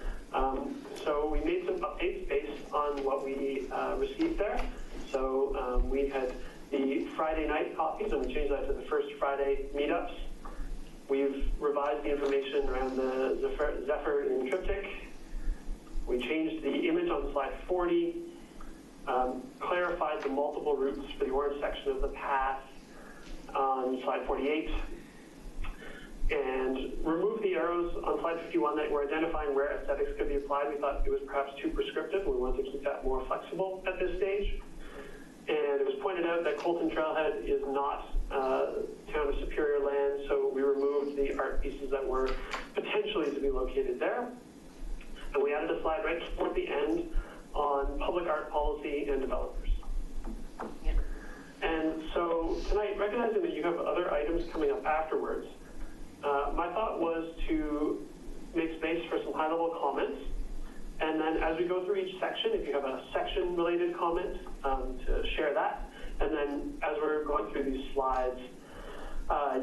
So we made some updates based on what we received there. So we had the Friday night copies, and we changed that to the first Friday meetups. We've revised the information around the Zephyr in Triptych. We changed the image on slide 40, clarified the multiple routes for the orange section of the path on slide 48, and removed the arrows on slide 51 that were identifying where aesthetics could be applied. We thought it was perhaps too prescriptive. We wanted to keep that more flexible at this stage. And it was pointed out that Colton Trailhead is not Town of Superior land, so we removed the art pieces that were potentially to be located there. And we added a slide right toward the end on public art policy and developers. Yeah. And so tonight, recognizing that you have other items coming up afterwards, my thought was to make space for some high-level comments. And then as we go through each section, if you have a section-related comment, to share that. And then as we're going through these slides,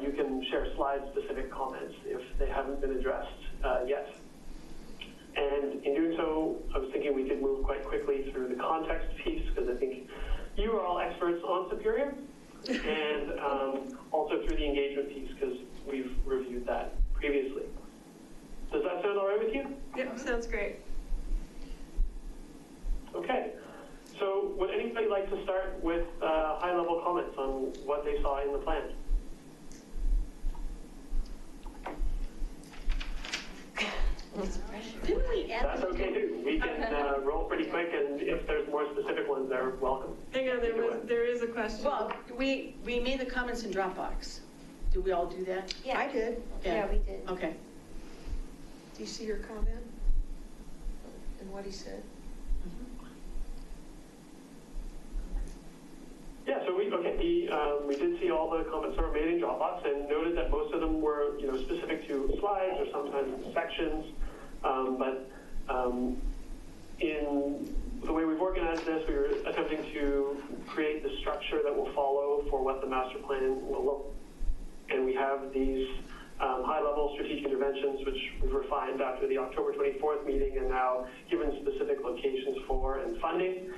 you can share slide-specific comments if they haven't been addressed yet. And in doing so, I was thinking we could move quite quickly through the context piece, because I think you are all experts on Superior, and also through the engagement piece, because we've reviewed that previously. Does that sound all right with you? Yep, sounds great. Okay. So would anybody like to start with high-level comments on what they saw in the plan? Didn't we add That's okay too. We can roll pretty quick, and if there's more specific ones, they're welcome. Hang on, there is a question. Well, we made the comments in Dropbox. Did we all do that? Yeah. I did. Yeah, we did. Okay. Do you see your comment? And what he said? Yeah, so we did see all the comments that were made in Dropbox, and noted that most of them were specific to slides or sometimes sections. But in the way we've organized this, we were attempting to create the structure that will follow for what the master plan will look. And we have these high-level strategic interventions, which we've refined after the October 24th meeting, and now given specific locations for and funding.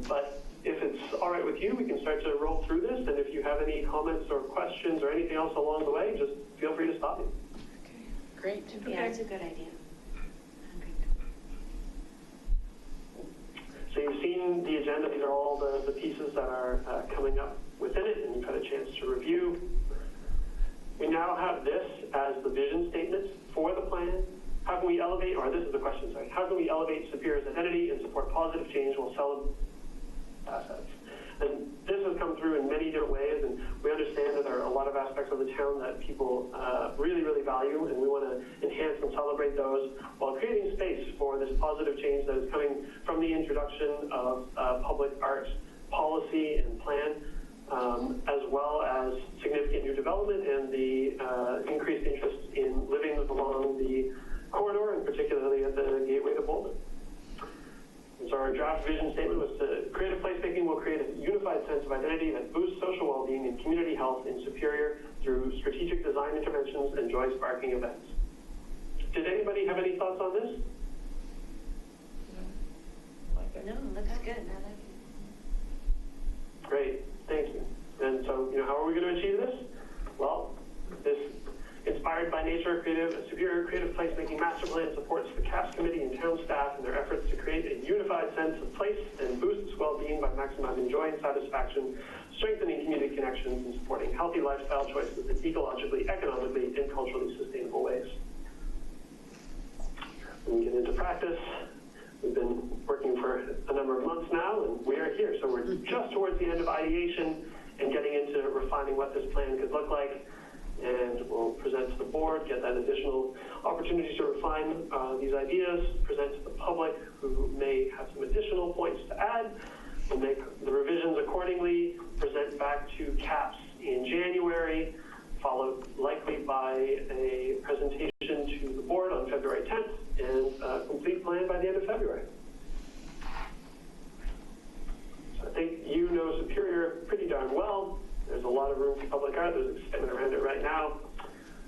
But if it's all right with you, we can start to roll through this. And if you have any comments or questions or anything else along the way, just feel free to stop me. Okay, great. Yeah, it's a good idea. So you've seen the agenda. These are all the pieces that are coming up within it, and you've had a chance to review. We now have this as the vision statement for the plan. How can we elevate, or this is the question, sorry, how can we elevate Superior's identity and support positive change while celebrating assets? And this has come through in many different ways, and we understand that there are a lot of aspects of the town that people really, really value, and we want to enhance and celebrate those while creating space for this positive change that is coming from the introduction of public art policy and plan, as well as significant new development and the increased interest in living along the corridor, and particularly at the gateway to Boulder. So our draft vision statement was to create a placemaking will create a unified sense of identity that boosts social well-being and community health in Superior through strategic design interventions and joy-sparking events. Did anybody have any thoughts on this? No, looks good. I like it. Great, thank you. And so, how are we going to achieve this? Well, this Inspired by Nature Creative, a Superior Creative Placemaking Master Plan supports the CAPS Committee and town staff in their efforts to create a unified sense of place and boosts well-being by maximizing joy and satisfaction, strengthening community connections, and supporting healthy lifestyle choices in ecologically, economically, and culturally sustainable ways. When we get into practice, we've been working for a number of months now, and we are here. So we're just towards the end of ideation and getting into refining what this plan could look like. And we'll present to the board, get that additional opportunity to refine these ideas, present to the public who may have some additional points to add. We'll make the revisions accordingly, present back to CAPS in January, followed likely by a presentation to the board on February 10th, and a complete plan by the end of February. So I think you know Superior pretty darn well. There's a lot of room for public art. There's excitement around it right now.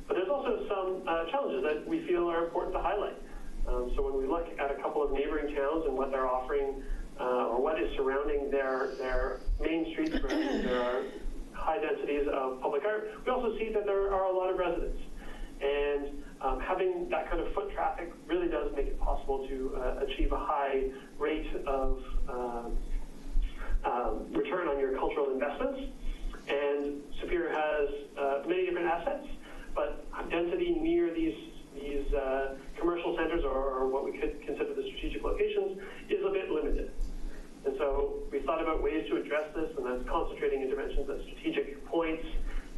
But there's also some challenges that we feel are important to highlight. So when we look at a couple of neighboring towns and what they're offering, or what is surrounding their main streets where there are high densities of public art, we also see that there are a lot of residents. And having that kind of foot traffic really does make it possible to achieve a high rate of return on your cultural investments. And Superior has many different assets, but density near these commercial centers, or what we could consider the strategic locations, is a bit limited. And so we thought about ways to address this, and that's concentrating interventions at strategic points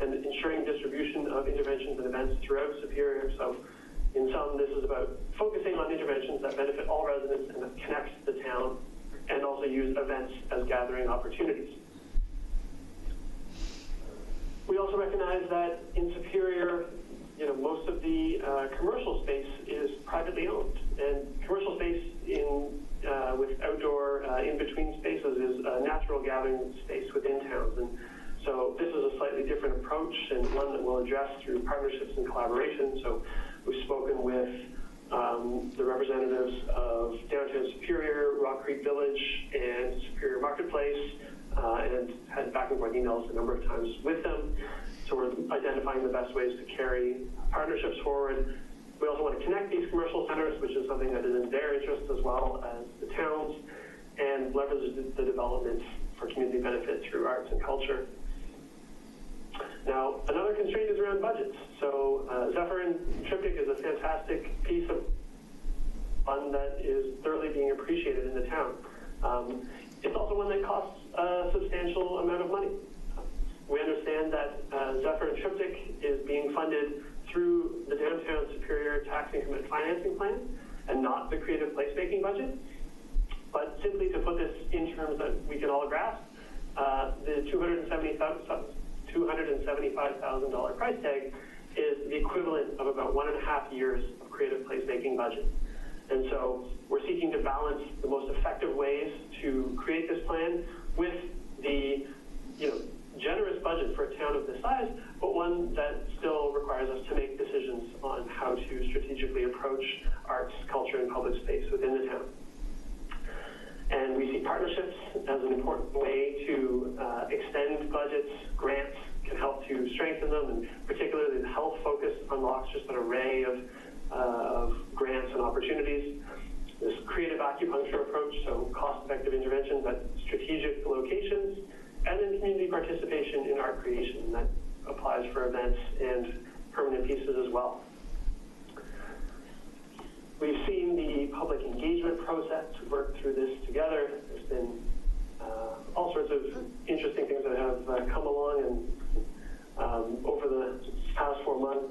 and ensuring distribution of interventions and events throughout Superior. So in sum, this is about focusing on interventions that benefit all residents and that connect the town, and also use events as gathering opportunities. We also recognize that in Superior, most of the commercial space is privately owned, and commercial space with outdoor in-between spaces is a natural gathering space within towns. And so this is a slightly different approach, and one that we'll address through partnerships and collaboration. So we've spoken with the representatives of Downtown Superior, Rock Creek Village, and Superior Marketplace, and had back and forth emails a number of times with them. So we're identifying the best ways to carry partnerships forward. We also want to connect these commercial centers, which is something that is in their interest as well as the towns, and leverage the development for community benefit through arts and culture. Now, another constraint is around budgets. So Zephyr and Triptych is a fantastic piece of fund that is thoroughly being appreciated in the town. It's also one that costs a substantial amount of money. We understand that Zephyr and Triptych is being funded through the Downtown Superior Tax Increment Financing Plan and not the Creative Placemaking budget. But simply to put this in terms that we can all grasp, the $275,000 price tag is the equivalent of about 1.5 years of creative placemaking budget. And so we're seeking to balance the most effective ways to create this plan with the generous budget for a town of this size, but one that still requires us to make decisions on how to strategically approach arts, culture, and public space within the town. And we see partnerships as an important way to extend budgets. Grants can help to strengthen them, and particularly the health focus unlocks just an array of grants and opportunities. This creative acupuncture approach, so cost-effective interventions at strategic locations, and then community participation in art creation, and that applies for events and permanent pieces as well. We've seen the public engagement process work through this together. There's been all sorts of interesting things that have come along, and over the past 4 months,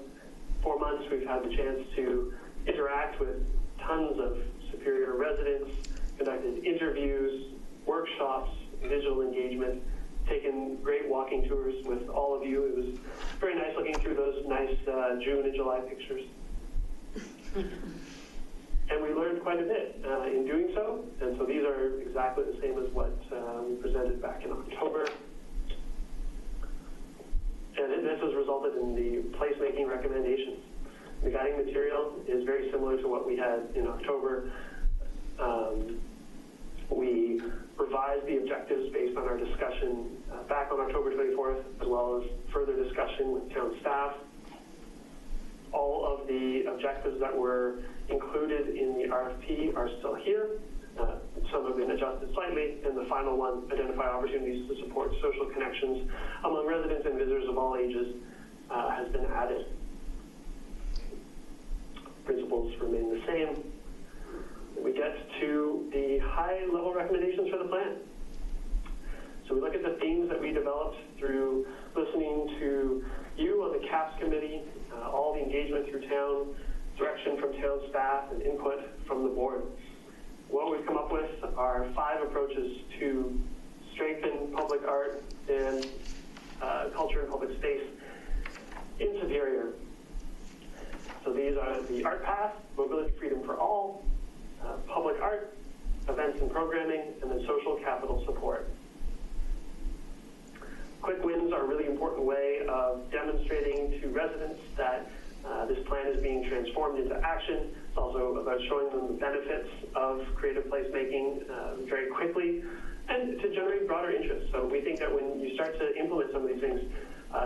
we've had the chance to interact with tons of Superior residents, conducted interviews, workshops, visual engagement, taken great walking tours with all of you. It was very nice looking through those nice June and July pictures. And we learned quite a bit in doing so. And so these are exactly the same as what we presented back in October. And this has resulted in the placemaking recommendations. The guiding material is very similar to what we had in October. We revised the objectives based on our discussion back on October 24th, as well as further discussion with town staff. All of the objectives that were included in the RFP are still here. Some have been adjusted slightly, and the final one, identify opportunities to support social connections among residents and visitors of all ages, has been added. Principles remain the same. We get to the high-level recommendations for the plan. So we look at the themes that we developed through listening to you on the CAPS committee, all the engagement through town, direction from town staff, and input from the board. What we've come up with are 5 approaches to strengthen public art and culture and public space in Superior. So these are the Art Path, Mobility Freedom for All, public art, events and programming, and then social capital support. Quick wins are a really important way of demonstrating to residents that this plan is being transformed into action. It's also about showing them the benefits of creative placemaking very quickly and to generate broader interest. So we think that when you start to implement some of these things,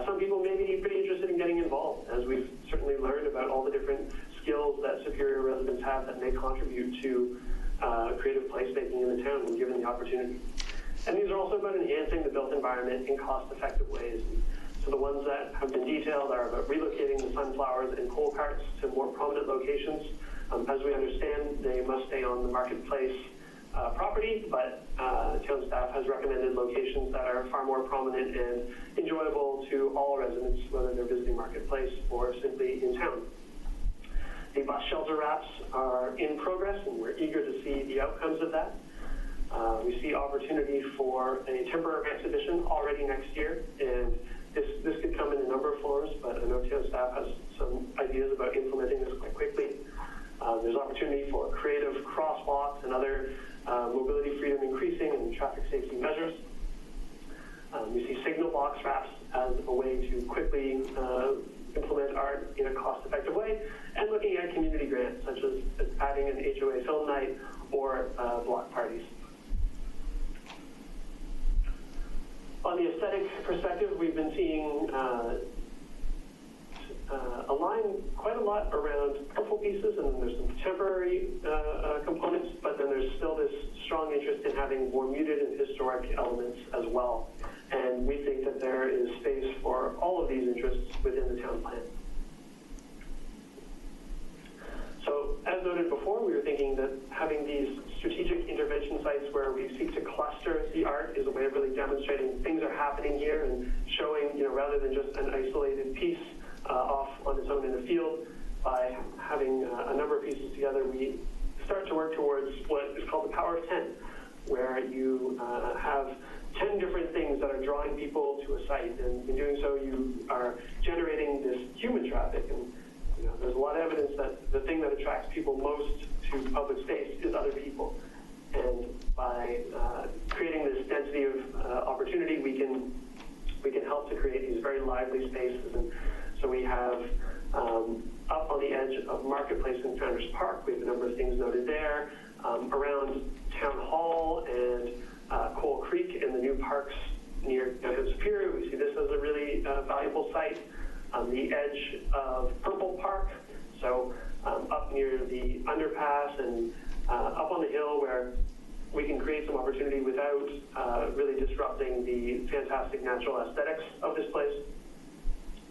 some people may be pretty interested in getting involved, as we've certainly learned about all the different skills that Superior residents have that may contribute to creative placemaking in the town when given the opportunity. And these are also about enhancing the built environment in cost-effective ways. So the ones that have been detailed are about relocating the sunflowers and coal carts to more prominent locations. As we understand, they must stay on the marketplace property, but town staff has recommended locations that are far more prominent and enjoyable to all residents, whether they're visiting Marketplace or simply in town. The bus shelter wraps are in progress, and we're eager to see the outcomes of that. We see opportunity for a temporary exhibition already next year, and this could come in a number of forms, but I know town staff has some ideas about implementing this quite quickly. There's opportunity for creative crosswalks and other mobility freedom increasing and traffic safety measures. We see signal box wraps as a way to quickly implement art in a cost-effective way, and looking at community grants, such as adding an HOA film night or block parties. On the aesthetic perspective, we've been seeing align quite a lot around helpful pieces, and there's some temporary components, but then there's still this strong interest in having more muted and historic elements as well. And we think that there is space for all of these interests within the town plan. So, as noted before, we were thinking that having these strategic intervention sites where we seek to cluster the art is a way of really demonstrating things are happening here and showing, rather than just an isolated piece off on its own in the field. By having a number of pieces together, we start to work towards what is called the power of 10, where you have 10 different things that are drawing people to a site, and in doing so you are generating this human traffic. And there's a lot of evidence that the thing that attracts people most to public space is other people. And by creating this density of opportunity, we can help to create these very lively spaces. And so we have up on the edge of Marketplace in Founders Park, we have a number of things noted there. Around Town Hall and Coal Creek and the new parks near downtown Superior, we see this as a really valuable site. On the edge of Purple Park, so up near the underpass and up on the hill where we can create some opportunity without really disrupting the fantastic natural aesthetics of this place.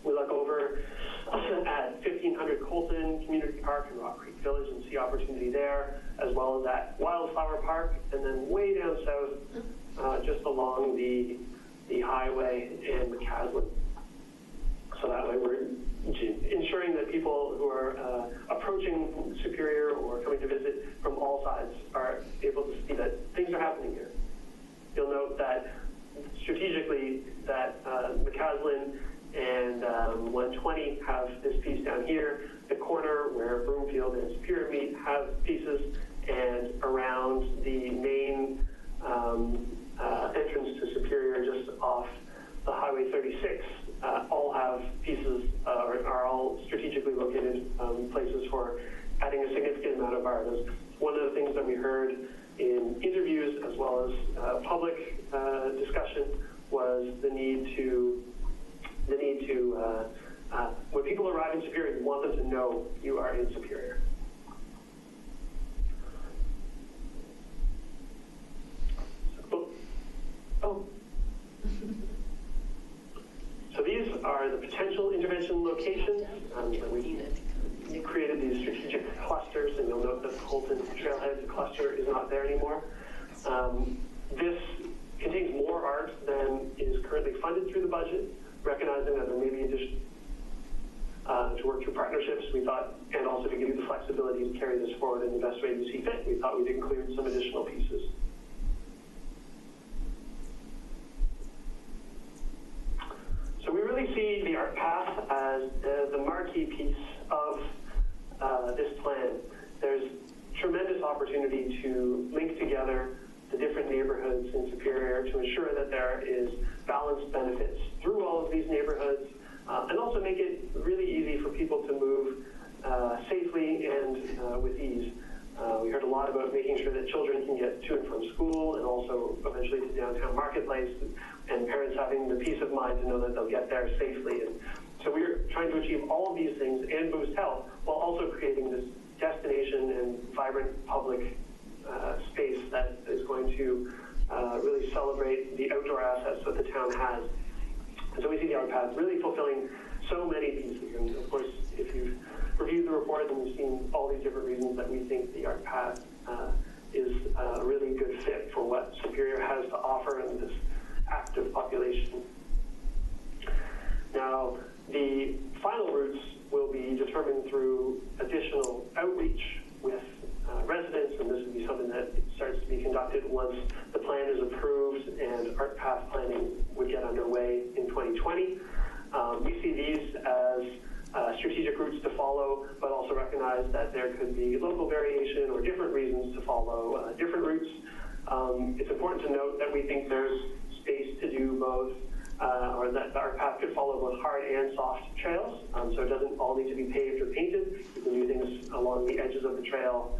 We look over at 1500 Colton Community Park in Rock Creek Village and see opportunity there, as well as at Wildflower Park, and then way down south, just along the highway in McCaslin. So that way we're ensuring that people who are approaching Superior or coming to visit from all sides are able to see that things are happening here. You'll note that strategically that McCaslin and 120 have this piece down here. The corner where Broomfield and Superior meet have pieces, and around the main entrance to Superior just off the Highway 36 all have pieces, are all strategically located places for adding a significant amount of art. That's one of the things that we heard in interviews as was public discussion, was the need to when people arrive in Superior, you want them to know you are in Superior. So these are the potential intervention locations. We created these strategic clusters, and you'll note that the Colton Trailhead cluster is not there anymore. This contains more art than is currently funded through the budget, recognizing that there may be additional to work through partnerships, we thought, and also to give you the flexibility to carry this forward in the best way you see fit, we thought we'd include some additional pieces. So we really see the art path as the marquee piece of this plan. There's tremendous opportunity to link together the different neighborhoods in Superior to ensure that there is balanced benefits through all of these neighborhoods, and also make it really easy for people to move safely and with ease. We heard a lot about making sure that children can get to and from school, and also eventually to downtown Marketplace, and parents having the peace of mind to know that they'll get there safely. And so we're trying to achieve all of these things and boost health, while also creating this destination and vibrant public space that is going to really celebrate the outdoor assets that the town has. And so we see the art path really fulfilling so many pieces. And of course, if you've reviewed the report, then you've seen all these different reasons that we think the art path is a really good fit for what Superior has to offer in this active population. Now, the final routes will be determined through additional outreach with residents, and this would be something that starts to be conducted once the plan is approved and art path planning would get underway in 2020. We see these as strategic routes to follow, but also recognize that there could be local variation or different reasons to follow different routes. It's important to note that we think there's space to do both, or that the art path could follow both hard and soft trails, so it doesn't all need to be paved or painted. You can do things along the edges of the trail,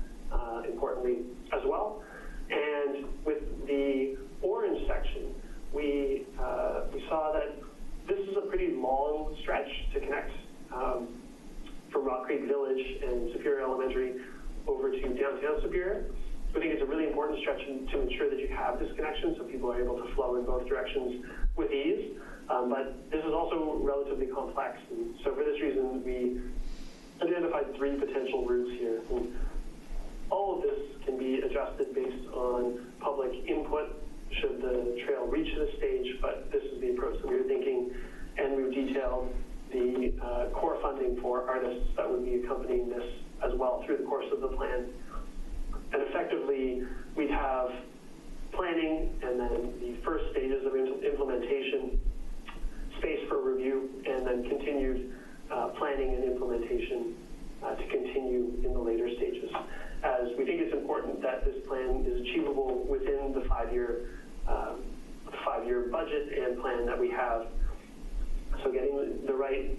importantly, as well. And with the orange section, we saw that this is a pretty long stretch to connect from Rock Creek Village and Superior Elementary over to downtown Superior. I think it's a really important stretch to ensure that you have this connection so people are able to flow in both directions with ease. But this is also relatively complex. And so for this reason, we identified 3 potential routes here. And all of this can be adjusted based on public input should the trail reach this stage, but this is the approach that we were thinking, and we've detailed the core funding for artists that would be accompanying this as well through the course of the plan. And effectively, we'd have planning and then the first stages of implementation, space for review, and then continued planning and implementation to continue in the later stages. As we think it's important that this plan is achievable within the five-year budget and plan that we have. So getting the right,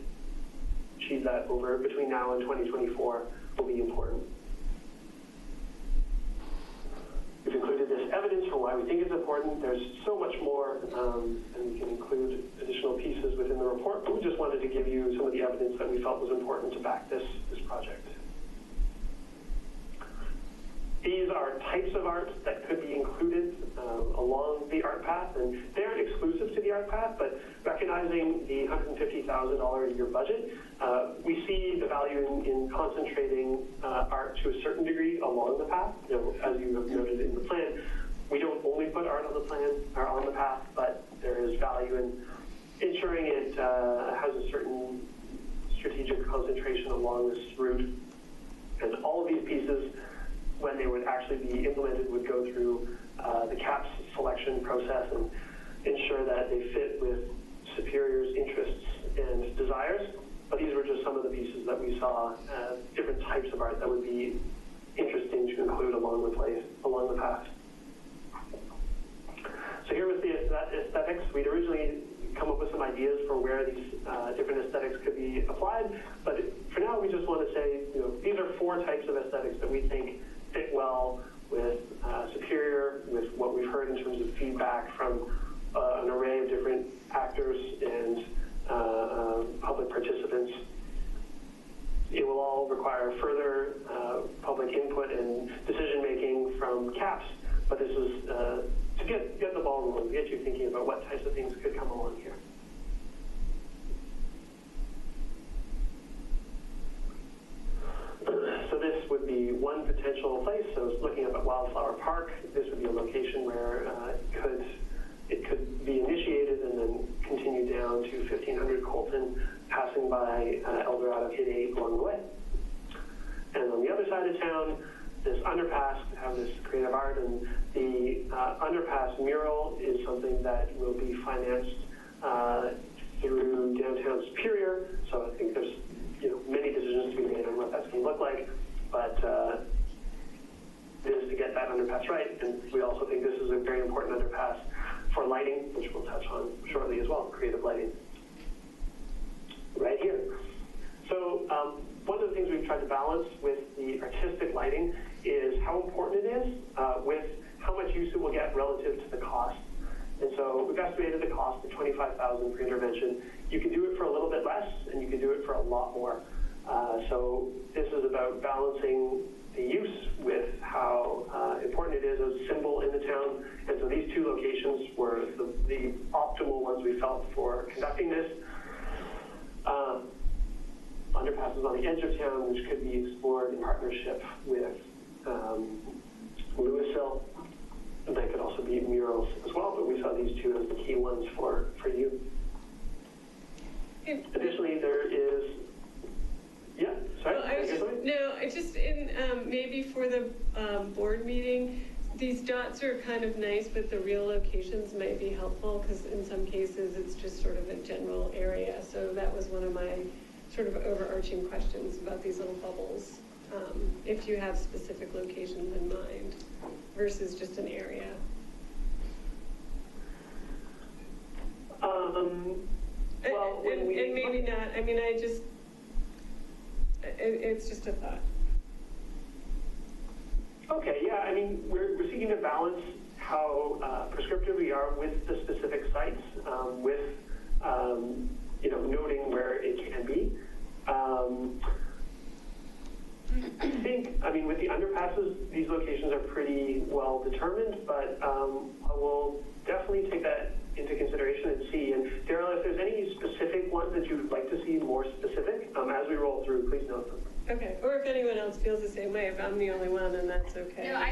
achieve that over between now and 2024 will be important. We've included this evidence for why we think it's important. There's so much more, and we can include additional pieces within the report, but we just wanted to give you some of the evidence that we felt was important to back this project. These are types of art that could be included along the art path, and they aren't exclusive to the art path, but recognizing the $150,000 a year budget, we see the value in concentrating art to a certain degree along the path. You know, as you have noted in the plan, we don't only put art on the plan or on the path, but there is value in ensuring it has a certain strategic concentration along this route. And all of these pieces, when they would actually be implemented, would go through the CAPS selection process and ensure that they fit with Superior's interests and desires. But these were just some of the pieces that we saw, different types of art that would be interesting to include along the path. So here with the aesthetics, we'd originally come up with some ideas for where these different aesthetics could be applied. But for now, we just want to say, you know, these are 4 types of aesthetics that we think fit well with Superior, with what we've heard in terms of feedback from an array of different actors and public participants. It will all require further public input and decision-making from CAPS, but this is to get the ball rolling, get you thinking about what types of things could come along here. So this would be one potential place. So looking up at Wildflower Park, this would be a location where it could be initiated and then continue down to 1500 Colton, passing by El Dorado K-8 along the way. And on the other side of town, this underpass have this creative art, and the underpass mural is something that will be financed through downtown Superior. So I think there's many decisions to be made on what that's going to look like, but it is to get that underpass right. And we also think this is a very important underpass for lighting, which we'll touch on shortly as well, creative lighting. Right here. So one of the things we've tried to balance with the artistic lighting is how important it is with how much use it will get relative to the cost. And so we've estimated the cost at $25,000 per intervention. You can do it for a little bit less, and you can do it for a lot more. So this is about balancing the use with how important it is as a symbol in the town. And so these two locations were the optimal ones we felt for conducting this. Underpasses on the edge of town, which could be explored in partnership with Louisville. And they could also be murals as well, but we saw these two as the key ones for you. Additionally, there is, yeah, sorry? Well, I just in maybe for the board meeting, these dots are kind of nice, but the real locations might be helpful, because in some cases it's just sort of a general area. So that was one of my sort of overarching questions about these little bubbles. If you have specific locations in mind versus just an area. Well, and maybe not. I mean, it's just a thought. Okay, yeah, I mean, we're seeking to balance how prescriptive we are with the specific sites, with, noting where it can be. I think, with the underpasses, these locations are pretty well determined, but I will definitely take that into consideration and see. And Daryl, if there's any specific ones that you would like to see more specific, as we roll through, please note them. Okay, or if anyone else feels the same way, if I'm the only one, then that's okay. No,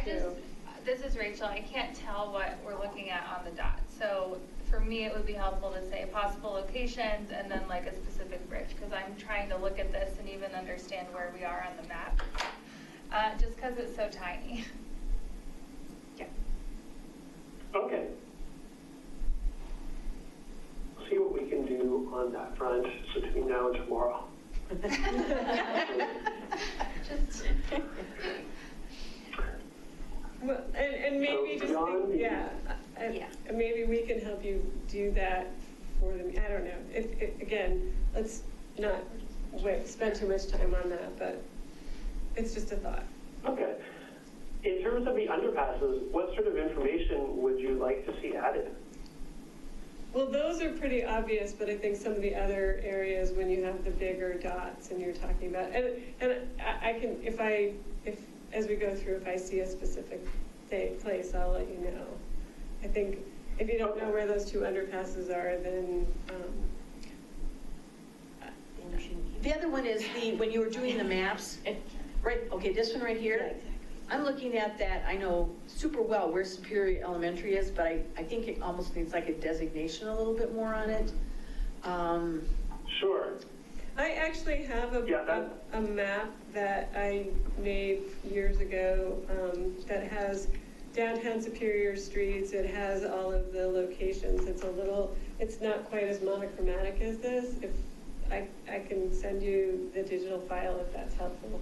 this is Rachel, I can't tell what we're looking at on the dot. So for me, it would be helpful to say possible locations and then like a specific bridge, because I'm trying to look at this and even understand where we are on the map, just because it's so tiny. Yeah. Okay. See what we can do on that front between now and tomorrow. Well, and maybe just think, maybe we can help you do that for them. I don't know. Again, let's not spend too much time on that, but it's just a thought. Okay. In terms of the underpasses, what sort of information would you like to see added? Well, those are pretty obvious, but I think some of the other areas, when you have the bigger dots and you're talking about, and I can, if as we go through, if I see a specific place, I'll let you know. I think if you don't know where those two underpasses are, then the other one is when you were doing the maps, right, okay, this one right here. I'm looking at that, I know super well where Superior Elementary is, but I think it almost needs like a designation a little bit more on it. Sure. I actually have a map that I made years ago that has downtown Superior streets. It has all of the locations. It's not quite as monochromatic as this. If I can send you the digital file if that's helpful.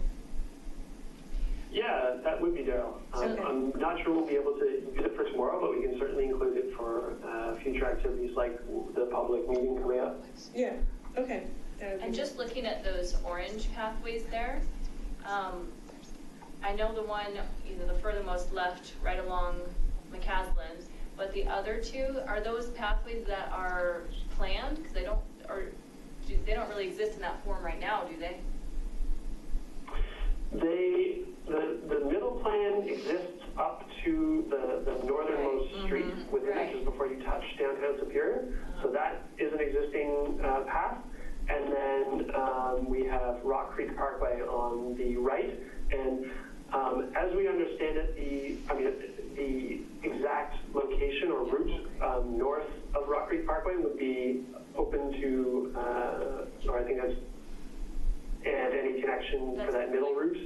Yeah, that would be Daryl. Okay. I'm not sure we'll be able to use it for tomorrow, but we can certainly include it for future activities like the public meeting coming up. Yeah, okay. And just looking at those orange pathways there, I know the one, the furthermost left, right along McCaslin, but the other two, are those pathways that are planned? Because they don't really exist in that form right now, do they? The middle plan exists up to the northernmost street within inches before you touch downtown Superior. So that is an existing path. And then we have Rock Creek Parkway on the right. And as we understand it, the exact location or route north of Rock Creek Parkway would be open to, or I think that's, and any connection for that middle route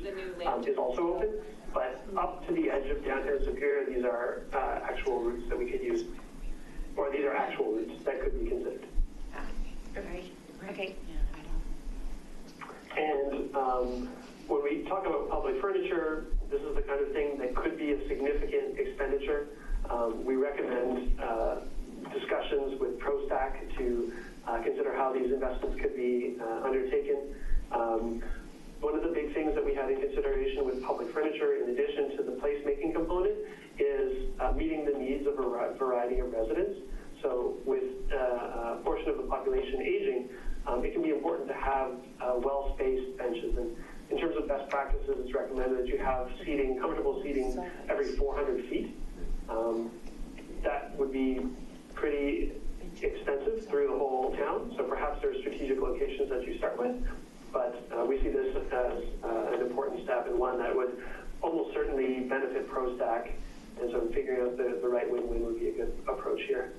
is also open. But up to the edge of downtown Superior, these are actual routes that we could use, or these are actual routes that could be considered. Okay. And when we talk about public furniture, this is the kind of thing that could be a significant expenditure. We recommend discussions with ProStack to consider how these investments could be undertaken. One of the big things that we had in consideration with public furniture, in addition to the placemaking component, is meeting the needs of a variety of residents. So with a portion of the population aging, it can be important to have well-spaced benches. And in terms of best practices, it's recommended that you have seating, comfortable seating every 400 feet. That would be pretty expensive through the whole town. So perhaps there are strategic locations that you start with. But we see this as an important step, and one that would almost certainly benefit ProStack. And so figuring out the right win-win would be a good approach here.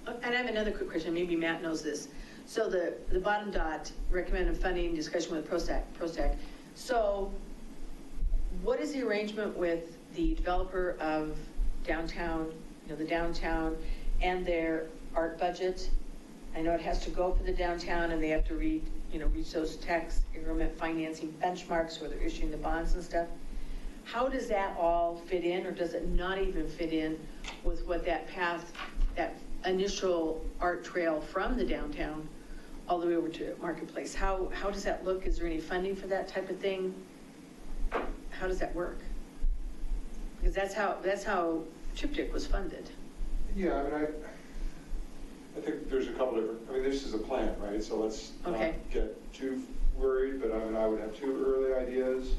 And I have another quick question, maybe Matt knows this. So the bottom dot, recommended funding discussion with ProStack. So what is the arrangement with the developer of downtown, the downtown, and their art budget? I know it has to go for the downtown, and they have to reach those tax increment financing benchmarks where they're issuing the bonds and stuff. How does that all fit in, or does it not even fit in with what that path, that initial art trail from the downtown all the way over to Marketplace? How does that look? Is there any funding for that type of thing? How does that work? Because that's how Triptych was funded. Yeah, I think there's a couple different, this is a plan, right? So let's not get too worried, but I would have two early ideas.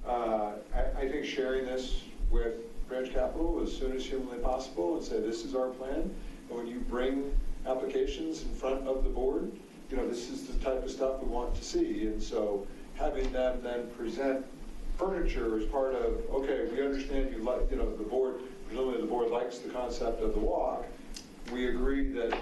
I think sharing this with Branch Capital as soon as humanly possible and say, this is our plan. And when you bring applications in front of the board, this is the type of stuff we want to see. And so having them then present furniture as part of, okay, we understand you like, the board, presumably the board likes the concept of the walk. We agree that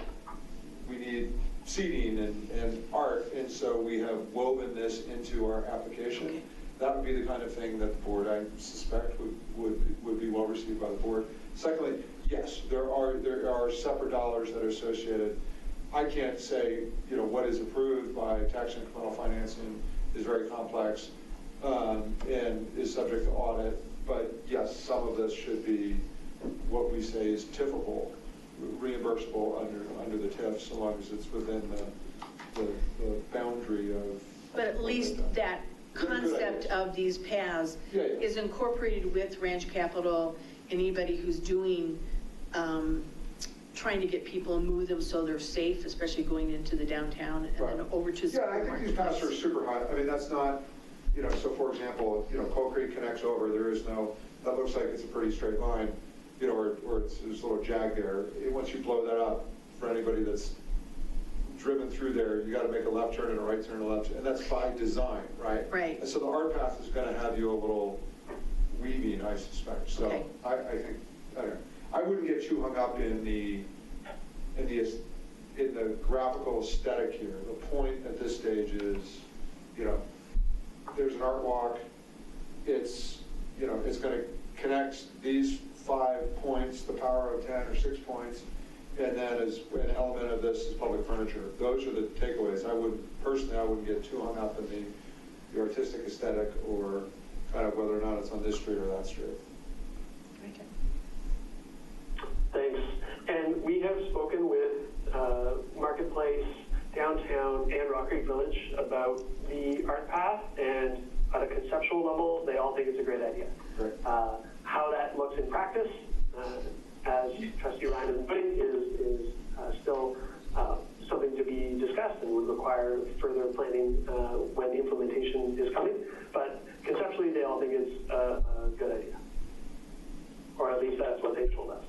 we need seating and art, and so we have woven this into our application. Okay. That would be the kind of thing that the board, I suspect, would be well received by the board. Secondly, yes, there are separate dollars that are associated. I can't say, what is approved by tax incremental financing is very complex and is subject to audit. But yes, some of this should be what we say is TIFable, reimbursable under the TIF, so long as it's within the boundary of. But at least that concept of these paths is incorporated with Ranch Capital. Anybody who's doing, trying to get people and move them so they're safe, especially going into the downtown and then over to. Yeah, I think these paths are super high. That's not, so for example, Coal Creek connects over, there is no, that looks like it's a pretty straight line, or there's a little jag there. Once you blow that up, for anybody that's driven through there, you got to make a left turn and a right turn and a left, and that's by design, right? Right. And so the art path is going to have you a little weaving, I suspect. So okay. I think, I don't know. I wouldn't get too hung up in the graphical aesthetic here. The point at this stage is, there's an art walk. It's, it's going to connect these 5 points, the power of 10 or 6 points, and then as an element of this is public furniture. Those are the takeaways. I wouldn't get too hung up in the artistic aesthetic or kind of whether or not it's on this street or that street. Okay. Thanks. And we have spoken with Marketplace, Downtown, and Rock Creek Village about the art path, and at a conceptual level, they all think it's a great idea. Right. How that looks in practice, as Trustee Ryan is putting, is still something to be discussed and would require further planning when the implementation is coming. But conceptually, they all think it's a good idea. Or at least that's what they've told us.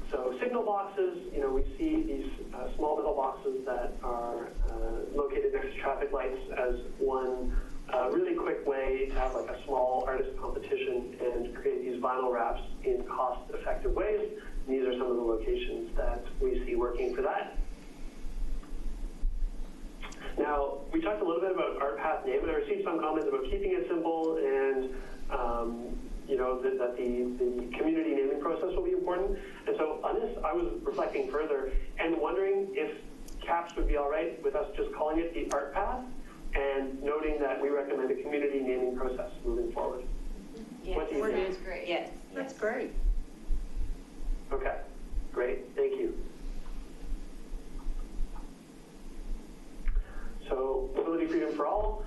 So signal boxes, we see these small metal boxes that are located next to traffic lights as one really quick way to have like a small artist competition and create these vinyl wraps in cost-effective ways. And these are some of the locations that we see working for that. Now, we talked a little bit about Art Path name, and I received some comments about keeping it simple and that the community naming process will be important. And so on this, I was reflecting further and wondering if CAPS would be all right with us just calling it the Art Path and noting that we recommend a community naming process moving forward. Yes, What do you think? that's great. Yes, That's great. Okay, great, thank you. So, mobility freedom for all.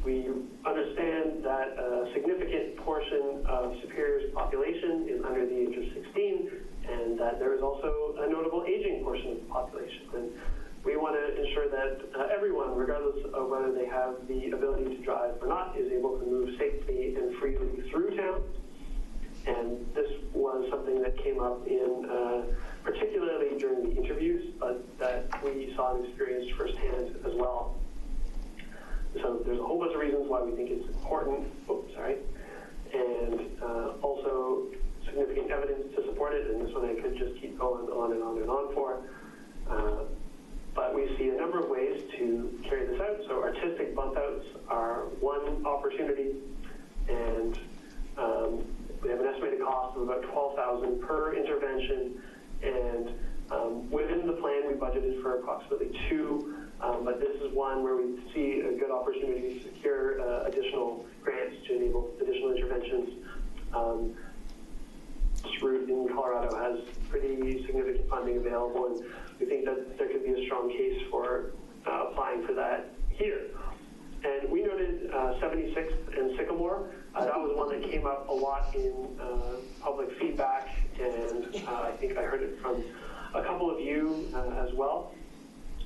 We understand that a significant portion of Superior's population is under the age of 16, and that there is also a notable aging portion of the population. And we want to ensure that everyone, regardless of whether they have the ability to drive or not, is able to move safely and freely through town. And this was something that came up in, particularly during the interviews, but that we saw and experienced firsthand as well. So there's a whole bunch of reasons why we think it's important, and also significant evidence to support it, and this one I could just keep going on and on and on for. But we see a number of ways to carry this out. So artistic bump outs are one opportunity, and we have an estimated cost of about $12,000 per intervention, and within the plan we budgeted for approximately 2, but this is one where we see a good opportunity to secure additional grants to enable additional interventions. This route in Colorado has pretty significant funding available, and we think that there could be a strong case for applying for that here. And we noted 76th and Sycamore. That was one that came up a lot in public feedback, and I think I heard it from a couple of you as well.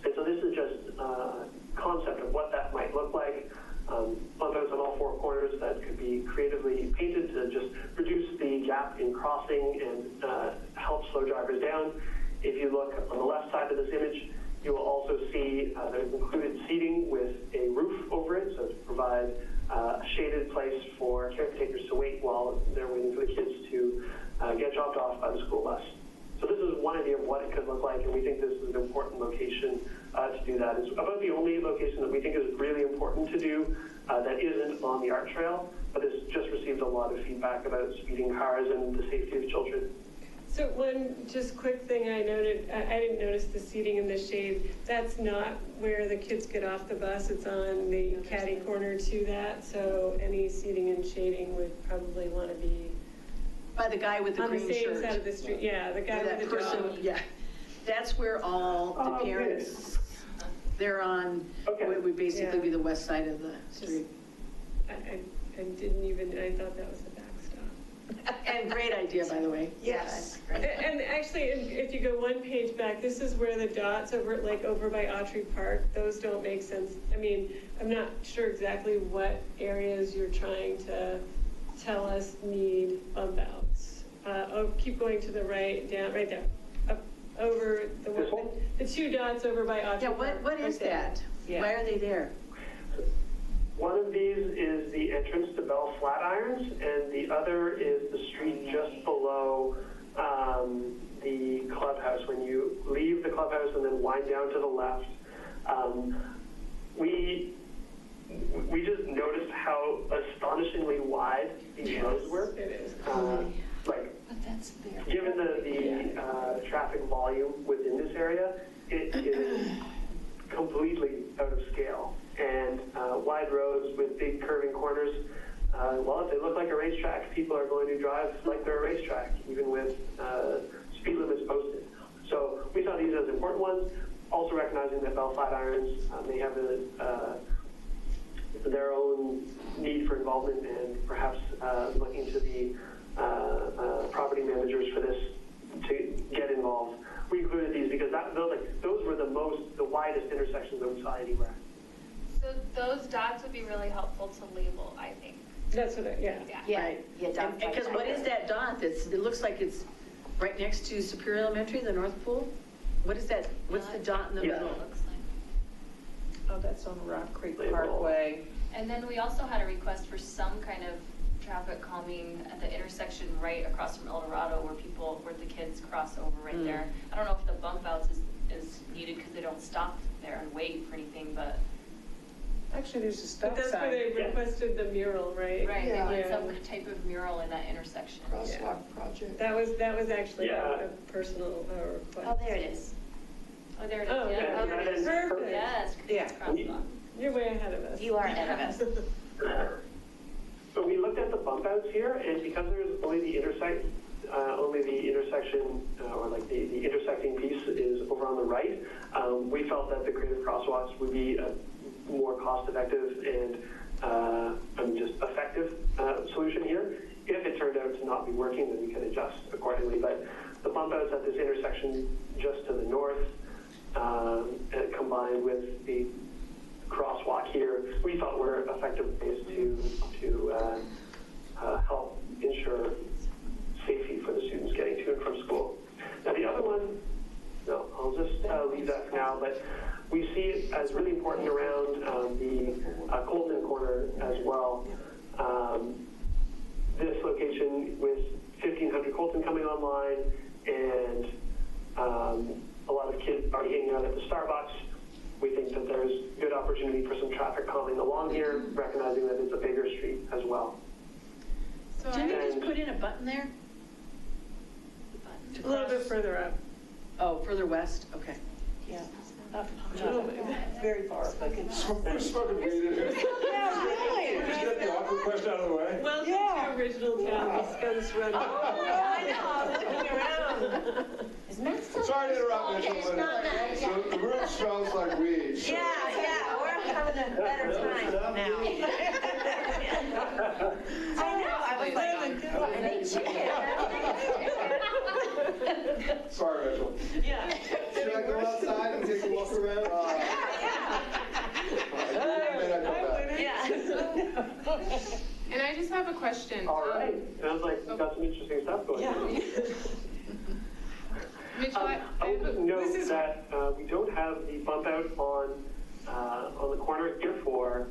And so this is just a concept of what that might look like. Bump outs on all 4 corners that could be creatively painted to just reduce the gap in crossing and help slow drivers down. If you look on the left side of this image, you will also see there's included seating with a roof over it, so to provide a shaded place for caretakers to wait while they're waiting for the kids to get dropped off by the school bus. So this is one idea of what it could look like, and we think this is an important location to do that. It's about the only location that we think is really important to do that isn't on the art trail, but it's just received a lot of feedback about speeding cars and the safety of children. So one just quick thing I noted, I didn't notice the seating in the shade. That's not where the kids get off the bus. It's on the caddy corner to that. So any seating and shading would probably want to be By the guy with the on the green same shirt. side of the street. Yeah, the guy That with the person, dog. yeah. That's where all the parents, they're on, what would basically be the west side of the street. I didn't even, I thought that was the backstop. And great idea, by the way. Yes. And actually, if you go one page back, this is where the dots over by Autry Park, those don't make sense. I mean, I'm not sure exactly what areas you're trying to tell us need bump outs. Keep going to the right, down, right there. Up, over the 2 dots over by Autry Park. Yeah, what is that? Yeah. Why are they there? One of these is the entrance to Bell Flatirons, and the other is the street just below the clubhouse. When you leave the clubhouse and then wind down to the left, we just noticed how astonishingly wide these roads were. It is. Given the traffic volume within this area, it is completely out of scale. And wide roads with big curving corners, well, if they look like a racetrack, people are going to drive like they're a racetrack, even with speed limits posted. So we saw these as important ones. Also, also recognizing that Bell Flatirons may have their own need for involvement and perhaps looking to the property managers for this to get involved. We included these because those were the widest intersections that we saw anywhere. So those dots would be really helpful to label, I think. That's what yeah. Right. Because what is that dot? It looks like it's right next to Superior Elementary, the North Pool? What is that? What's the dot in the middle? Looks like. Oh, that's on Rock Creek Label. Parkway. And then we also had a request for some kind of traffic calming at the intersection right across from El Dorado where the kids cross over right there. I don't know if the bump outs is needed because they don't stop there and wait for anything, but. Actually, there's a stop But that's where sign. they requested the mural, right? Right, Yeah. they need some type of mural in that intersection. Crosswalk project. That was actually Yeah. a personal request. Oh, there it is. Oh, there it is. Oh, Yeah. yeah. Oh, there it is. Perfect. Yes. Yeah. Crosswalk. You're way ahead of us. You are ahead of us. So we looked at the bump outs here, and because there's only the intersection, or like the intersecting piece is over on the right, we felt that the creative crosswalks would be a more cost-effective and just effective solution here. If it turned out to not be working, then we can adjust accordingly. But the bump outs at this intersection just to the north, and combined with the crosswalk here, we felt were effective ways to help ensure safety for the students getting to and from school. Now the other one, no, I'll just leave that for now, but we see it as really important around the Colton corner as well. This location with 1500 Colton coming online and a lot of kids already hanging out at the Starbucks, we think that there's good opportunity for some traffic calming along here, recognizing that it's a bigger street as well. So Didn't they just put in a button there? A little bit further up. Oh, further west? Okay. Yeah. Not very far, but it's. Smoking weed in here. Yeah, really. Just get the awkward question out of the way. Welcome to original town, East Coast Road. I know, I was looking around. Is Matt still? Sorry to interrupt, Mitchell, It's not that, so the room smells like weed. so- Yeah, we're having a better time now. I know, I was like, what, an egg chicken? Sorry, Mitchell. Yeah. Should I go outside and take a walk around? And I just have a question. All right, sounds like you've got some interesting stuff going on. Mitchell, I will just note that we don't have the bump out on the corner here for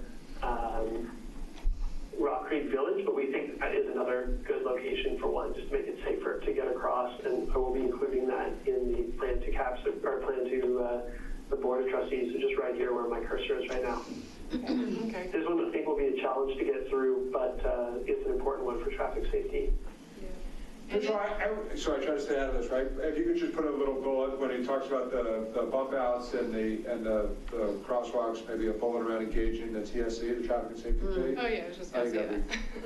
Rock Creek Village, but we think that is another good location for one, just to make it safer to get across, and I will be including that in the plan to CAPS, or plan to the Board of Trustees, so just right here where my cursor is right now. Okay. This one I think will be a challenge to get through, but it's an important one for traffic safety. So I try to stay out of this, right? If you could just put a little bullet when he talks about the bump outs and the crosswalks, maybe a bullet around engaging the TSC, the traffic and safety committee. Oh, yeah, I was just I gonna think say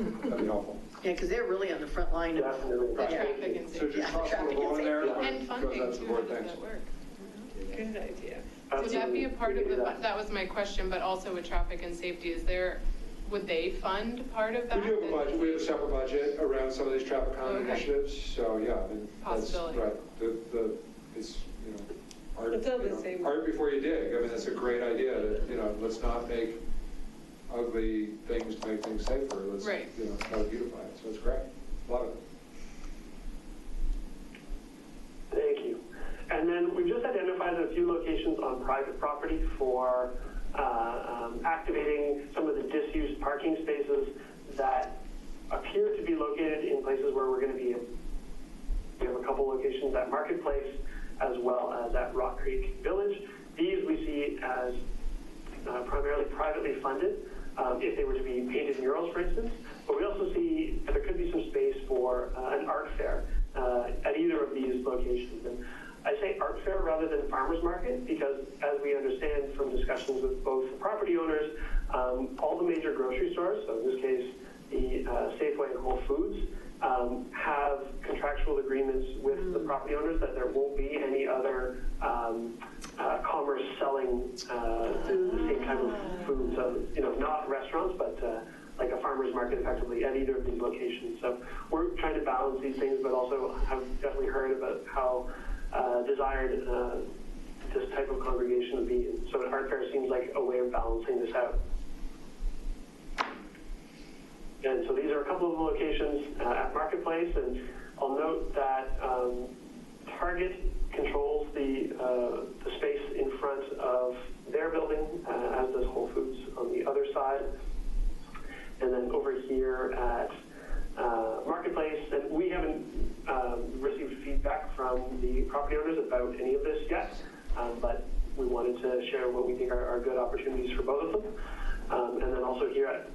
that. that'd be helpful. Yeah, because they're really on the front line of. Definitely. Traffic and So safety. just toss a little bullet in there. And funding Because that's too, the how board does thinks. that work? Good idea. Would that be a part of that was my question, but also with traffic and safety, would they fund part of that? We do have a budget, we have a separate budget around some of these traffic calming Okay. initiatives, so yeah, I mean. that's Possibility. Right, it's, art. It's all the same. Art before you dig, I mean, that's a great idea, that, let's not make ugly things to make things safer, let's, Right. try to beautify it, so it's great, love it. Thank you. And then we've just identified a few locations on private property for activating some of the disused parking spaces that appear to be located in places where we're going to be. We have a couple locations at Marketplace as well as at Rock Creek Village. These we see as primarily privately funded if they were to be painted murals, for instance. But we also see there could be some space for an art fair at either of these locations. And I say art fair rather than farmer's market because, as we understand from discussions with both the property owners, all the major grocery stores, so in this case the Safeway and Whole Foods, have contractual agreements with the property owners that there won't be any other commerce selling the same type of foods, not restaurants, but like a farmer's market effectively at either of these locations. So we're trying to balance these things, but also have definitely heard about how desired this type of congregation would be. And so an art fair seems like a way of balancing this out. And so these are a couple of locations at Marketplace, and I'll note that Target controls the space in front of their building, as does Whole Foods on the other side. And then over here at Marketplace, and we haven't received feedback from the property owners about any of this yet, but we wanted to share what we think are good opportunities for both of them. And then also here at,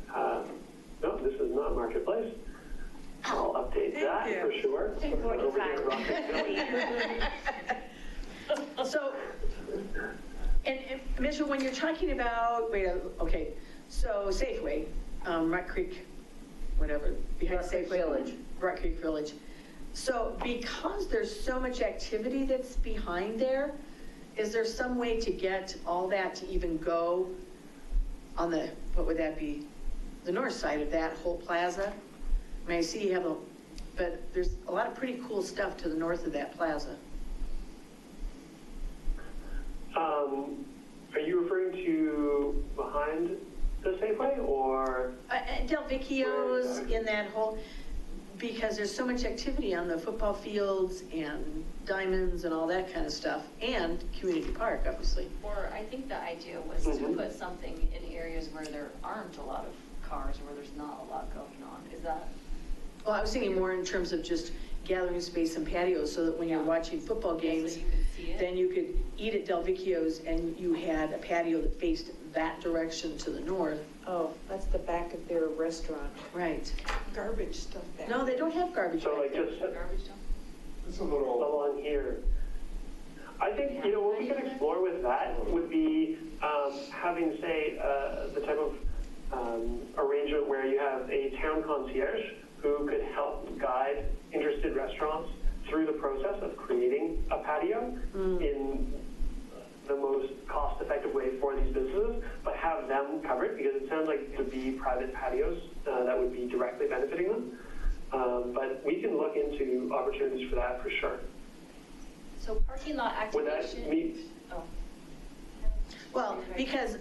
no, this is not Marketplace. I'll update that for sure. Over here at So, and Mitchell, when you're talking about, okay, so Safeway, Rock Creek, whatever, behind Safeway Village, Rock Creek Village. So because there's so much activity that's behind there, is there some way to get all that to even go on the, what would that be? The north side of that whole plaza? I mean, I see you have but there's a lot of pretty cool stuff to the north of that plaza. Are you referring to behind the Safeway or? Del Vecchio's in that whole, because there's so much activity on the football fields and diamonds and all that kind of stuff, and Community Park, obviously. Or I think the idea was to put something in areas where there aren't a lot of cars, or where there's not a lot going on. Is that? Well, I was thinking more in terms of just gathering space and patios, so that when you're watching football games, so you could see it. then you could eat at Del Vecchio's and you had a patio that faced that direction to the north. Oh, that's the back of their restaurant. Right. Garbage stuff back No, they don't have garbage. So back like there. just Garbage dump? It's a little. along here. I think, what we can explore with that would be having, say, the type of arrangement where you have a town concierge who could help guide interested restaurants through the process of creating a patio in the most cost-effective way for these businesses, but have them covered, because it sounds like it would be private patios that would be directly benefiting them. But we can look into opportunities for that for sure. So parking lot Would activation. that meet? Oh. Well, because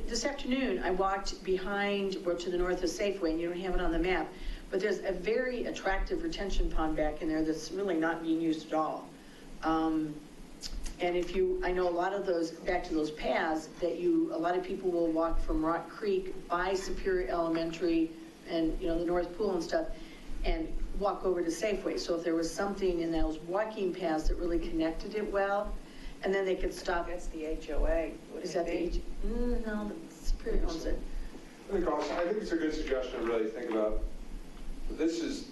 this afternoon I walked behind, or to the north of Safeway, and you don't have it on the map, but there's a very attractive retention pond back in there that's really not being used at all. And I know a lot of those, back to those paths, that a lot of people will walk from Rock Creek by Superior Elementary and, the North Pool and stuff, and walk over to Safeway. So if there was something in those walking paths that really connected it well, and then they could stop. That's the HOA. Is that the no, the Superior owns it. I think it's a good suggestion to really think about. This is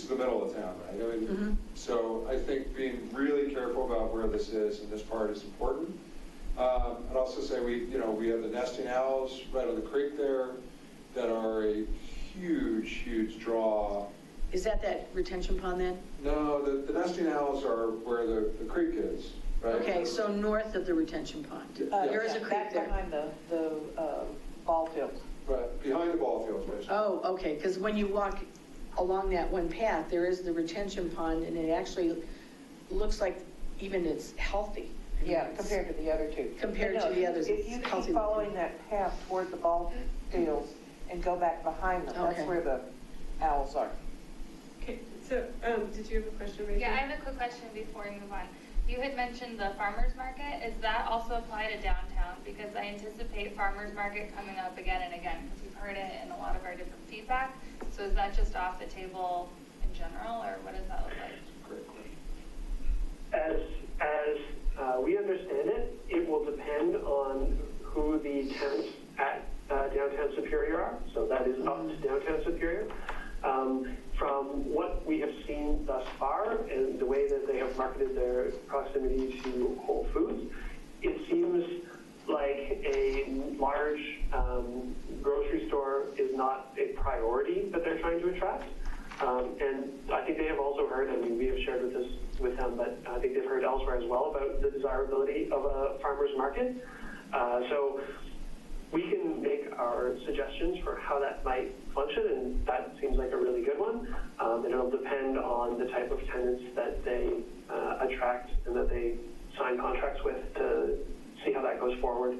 the middle of town, right? I mean, so I think being really careful about where this is and this part is important. I'd also say we have the nesting owls right on the creek there that are a huge draw. Is that retention pond then? No, the nesting owls are where the creek is, right? Okay, so north of the retention pond. There is a creek Back there. behind the ball field. Right, behind the ball fields, basically. Oh, okay, because when you walk along that one path, there is the retention pond, and it actually looks like even it's healthy. Yeah, compared to the other two. Compared to the others, If you it's healthy. keep following that path toward the ball fields and go back behind them, that's Okay. where the owls are. Okay, so, did you have a question, Rachel? Yeah, I have a quick question before we move on. You had mentioned the farmer's market. Is that also apply to downtown? Because I anticipate farmer's market coming up again and again, because we've heard it in a lot of our different feedback. So is that just off the table in general, or what does that look like? Great question. As we understand it, it will depend on who the tenants at downtown Superior are. So that is up to downtown Superior. From what we have seen thus far and the way that they have marketed their proximity to Whole Foods, it seems like a large grocery store is not a priority that they're trying to attract. And I think they have also heard, we have shared with this with them, but I think they've heard elsewhere as well about the desirability of a farmer's market. So we can make our suggestions for how that might function, and that seems like a really good one. And it'll depend on the type of tenants that they attract and that they sign contracts with to see how that goes forward.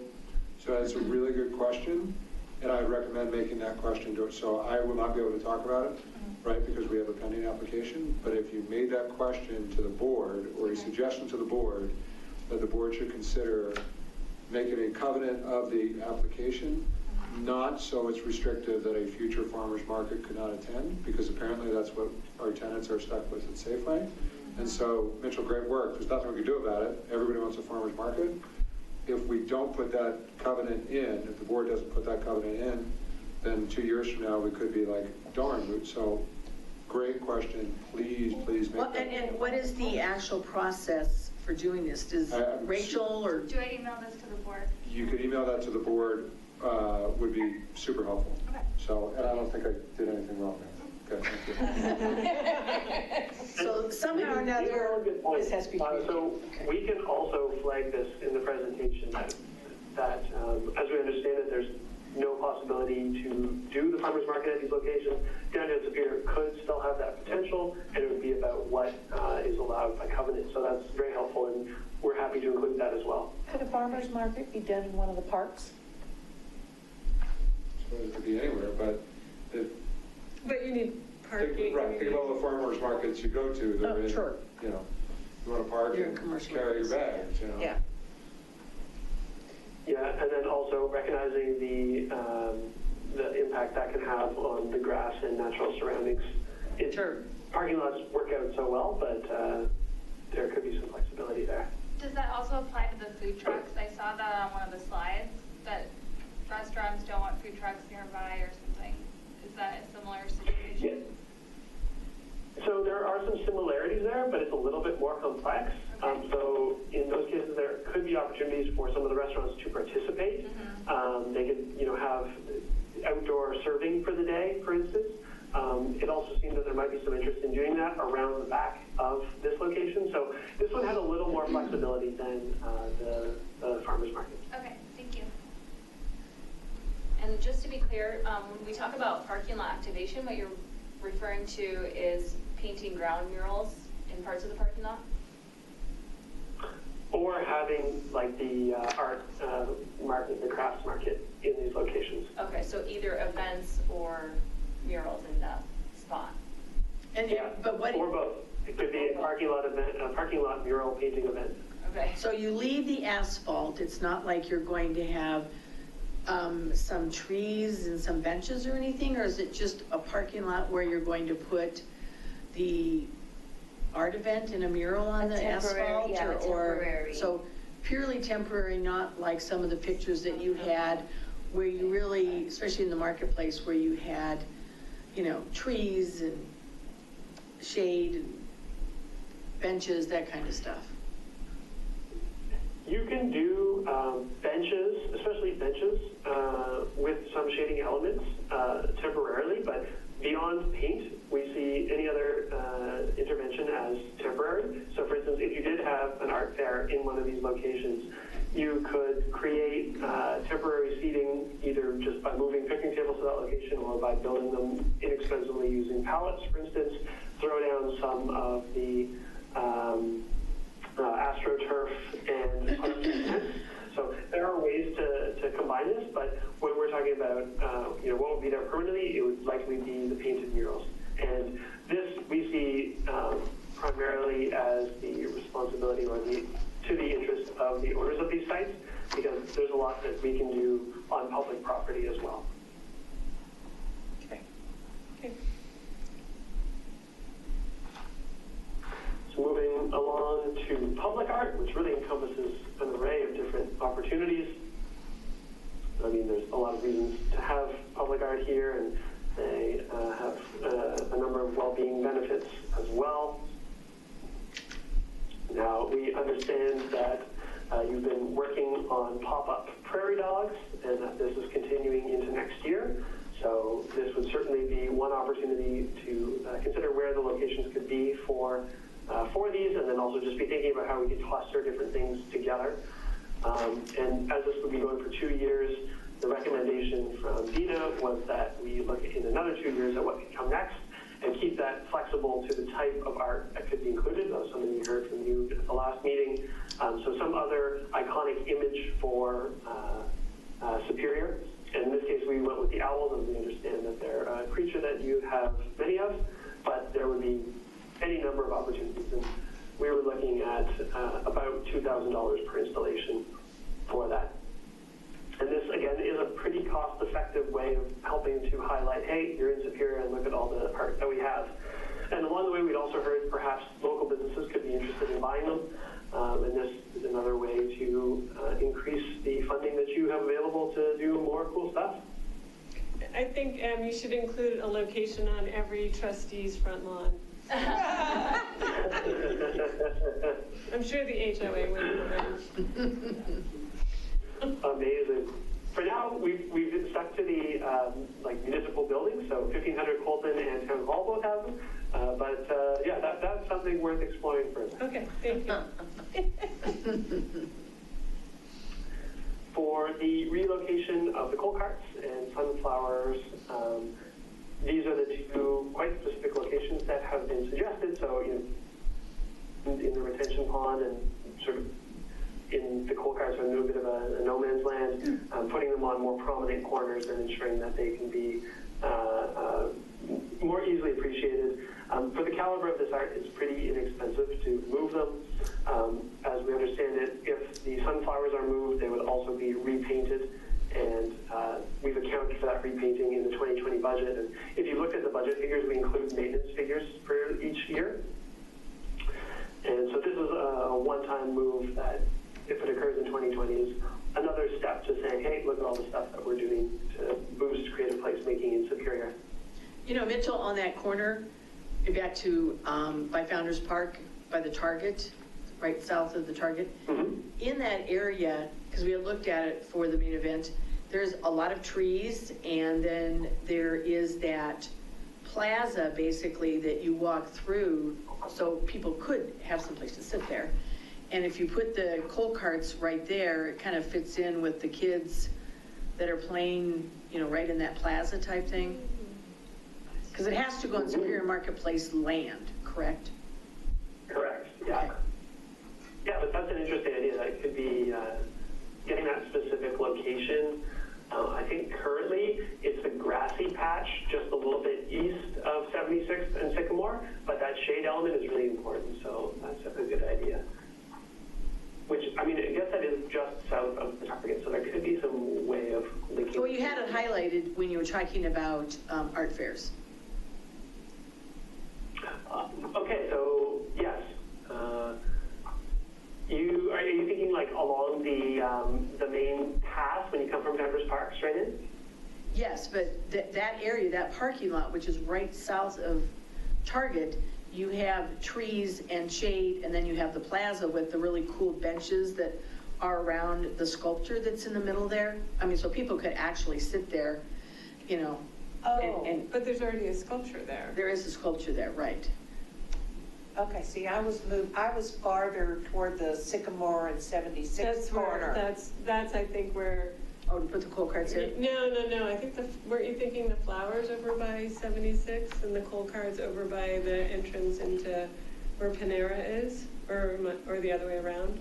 So that's a really good question, and I'd recommend making that question to it. So I will not be able to talk about it, right, because we have a pending application. But if you made that question to the board, or a suggestion to the board, that the board should consider making a covenant of the application, not so it's restrictive that a future farmer's market could not attend, because apparently that's what our tenants are stuck with at Safeway. And so, Mitchell, great work. There's nothing we can do about it. Everybody wants a farmer's market. If we don't put that covenant in, if the board doesn't put that covenant in, then 2 years from now, we could be like, darn. So, great question. Please make that. And what is the actual process for doing this? Does Rachel or? Do I email this to the board? You could email that to the board, would be super helpful. Okay. So, and I don't think I did anything wrong. Okay, thank you. So somehow or another, this has to be. So we can also flag this in the presentation that as we understand it, there's no possibility to do the farmer's market at these locations. Downtown Superior could still have that potential, and it would be about what is allowed by covenant. So that's very helpful, and we're happy to include that as well. Could a farmer's market be done in one of the parks? So it could be anywhere, but But you need parking. right, think about all the farmers markets you go to. They're in, sure. you know, you want to park You're and commercial carry your markets. bags, you know. Yeah. Yeah, and then also recognizing the impact that can have on the grass and natural surroundings. Sure. Parking lots work out so well, but there could be some flexibility there. Does that also apply to the food trucks? I saw that on one of the slides, that restaurants don't want food trucks nearby or something. Is that a similar situation? Yeah. So there are some similarities there, but it's a little bit more complex. Okay. So in those cases, there could be opportunities for some of the restaurants to participate. Mm-hmm. They could, have outdoor serving for the day, for instance. It also seems that there might be some interest in doing that around the back of this location. So this one has a little more flexibility than the farmers market. Okay, thank you. And just to be clear, when we talk about parking lot activation, what you're referring to is painting ground murals in parts of the parking lot? Or having like the art market, the crafts market in these locations. Okay, so either events or murals in the spot. And Yeah, but what? or both. It could be a parking lot event, a parking lot mural painting event. Okay. So you leave the asphalt. It's not like you're going to have some trees and some benches or anything, or is it just a parking lot where you're going to put the art event and a mural on the asphalt? Yeah, temporary. So purely temporary, not like some of the pictures that you had where you really, especially in the marketplace, where you had, trees and shade and benches, that kind of stuff. You can do benches, especially benches, with some shading elements temporarily, but beyond paint, we see any other intervention as temporary. So for instance, if you did have an art fair in one of these locations, you could create temporary seating either just by moving picnic tables to that location or by building them inexpensively using pallets, for instance, throw down some of the AstroTurf and other tents. So there are ways to combine this, but when we're talking about what would be there permanently, it would likely be the painted murals. And this we see primarily as the responsibility or to the interest of the owners of these sites, because there's a lot that we can do on public property as well. Okay. So moving along to public art, which really encompasses an array of different opportunities. I mean, there's a lot of reasons to have public art here, and they have a number of well-being benefits as well. Now, we understand that you've been working on pop-up prairie dogs, and that this is continuing into next year. So this would certainly be one opportunity to consider where the locations could be for for these, and then also just be thinking about how we could cluster different things together. And as this would be going for 2 years, the recommendation from Dina was that we look in another 2 years at what could come next and keep that flexible to the type of art that could be included. That was something we heard from you at the last meeting. So some other iconic image for Superior. And in this case, we went with the owls, and we understand that they're a creature that you have many of, but there would be any number of opportunities. And we were looking at about $2,000 per installation for that. And this, again, is a pretty cost-effective way of helping to highlight, hey, you're in Superior and look at all the art that we have. And along the way, we'd also heard perhaps local businesses could be interested in buying them. And this is another way to increase the funding that you have available to do more cool stuff. I think you should include a location on every trustee's front lawn. I'm sure the HOA wouldn't mind. Amazing. For now, we've stuck to the like municipal buildings, so 1500 Colton and Town Hall both have them. But yeah, that's something worth exploring further. Okay, thank you. For the relocation of the coal carts and sunflowers, these are the two quite specific locations that have been suggested. So, in the retention pond and sort of in the coal carts are a little bit of a no man's land, putting them on more prominent corners and ensuring that they can be more easily appreciated. For the caliber of this art, it's pretty inexpensive to move them. As we understand it, if the sunflowers are moved, they would also be repainted, and we've accounted for that repainting in the 2020 budget. And if you look at the budget figures, we include maintenance figures for each year. And so this is a one-time move that, if it occurs in 2020, is another step to saying, hey, look at all the stuff that we're doing to boost creative placemaking in Superior. Mitchell, on that corner, back to by Founders Park, by the Target, right south of the Target, in that area, because we had looked at it for the main event, there's a lot of trees, and then there is that plaza, basically, that you walk through, so people could have some place to sit there. And if you put the coal carts right there, it kind of fits in with the kids that are playing, right in that plaza type thing. Because it has to go on Superior Marketplace land, correct? Correct, yeah. Okay. Yeah, but that's an interesting idea. That could be getting that specific location. I think currently it's the grassy patch just a little bit east of 76th and Sycamore, but that shade element is really important, so that's a good idea. Which, I guess that is just south of the Target, so there could be some way of linking. So you had it highlighted when you were talking about art fairs. Okay, so yes. Are you thinking like along the main path when you come from Founders Park straight in? Yes, but that area, that parking lot, which is right south of Target, you have trees and shade, and then you have the plaza with the really cool benches that are around the sculpture that's in the middle there. So people could actually sit there, But there's already a sculpture there. There is a sculpture there, right. Okay, see, I was farther toward the Sycamore and 76th corner. That's I think where. Oh, to put the coal carts in? No. I think were you thinking the flowers over by 76 and the coal carts over by the entrance into where Panera is, or the other way around?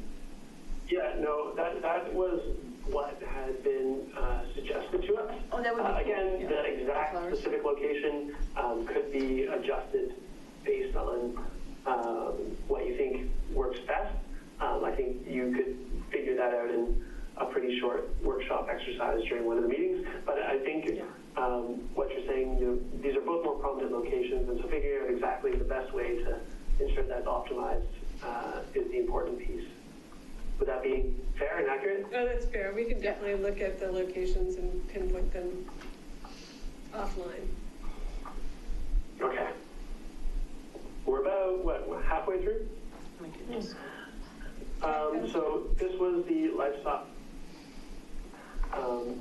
Yeah, no, that was what had been suggested to us. Oh, that would be again, cool. the exact specific location could be adjusted based on what you think works best. I think you could figure that out in a pretty short workshop exercise during one of the meetings. But I think what you're saying, these are both more prominent locations, and so figuring out exactly the best way to ensure that's optimized is the important piece. Would that be fair and accurate? Oh, that's fair. We can definitely look at the locations and pinpoint them offline. Okay. We're about, halfway through? Oh my goodness. So this was the livestock.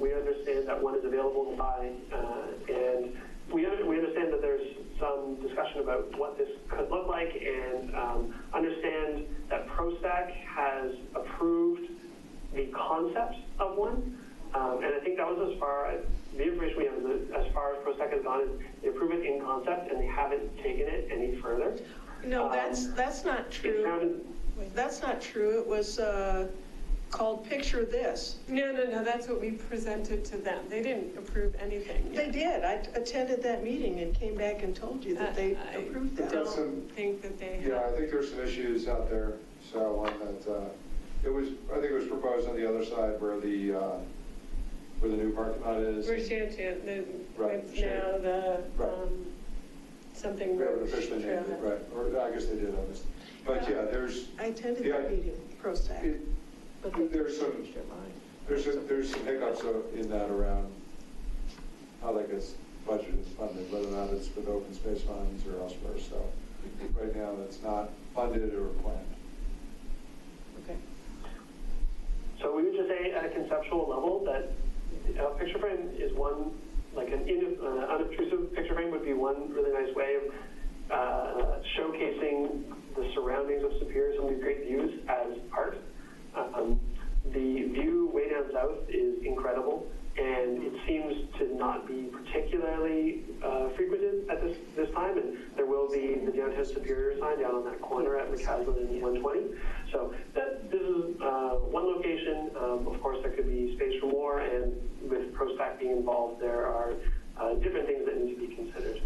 We understand that one is available to buy, and we understand that there's some discussion about what this could look like, and understand that ProStack has approved the concept of one. And I think that was as far as the information we have is as far as ProStack has gone is they approve it in concept and they haven't taken it any further. No, that's not true. That's not true. It was called Picture This. No, that's what we presented to them. They didn't approve anything. They did. I attended that meeting and came back and told you that they approved that. I don't think that they have. Yeah, I think there's some issues out there, so one that, I think it was proposed on the other side where the new parking lot is. Where Shantan, Right, it's now the, Right. Something. We haven't officially named it, right, or I guess they did, honestly. But yeah, I attended that meeting, ProStack. There's some hiccups in that around how that gets budgeted and funded, whether or not it's with open space funds or elsewhere. So right now, that's not funded or planned. Okay. So we would just say at a conceptual level that a picture frame is one, like an unobtrusive picture frame would be one really nice way of showcasing the surroundings of Superior, some of these great views as art. The view way down south is incredible, and it seems to not be particularly frequented at this time, and there will be the downtown Superior sign down on that corner at McCaslin and 120. So this is one location. Of course, there could be space for more, and with ProStack being involved, there are different things that need to be considered.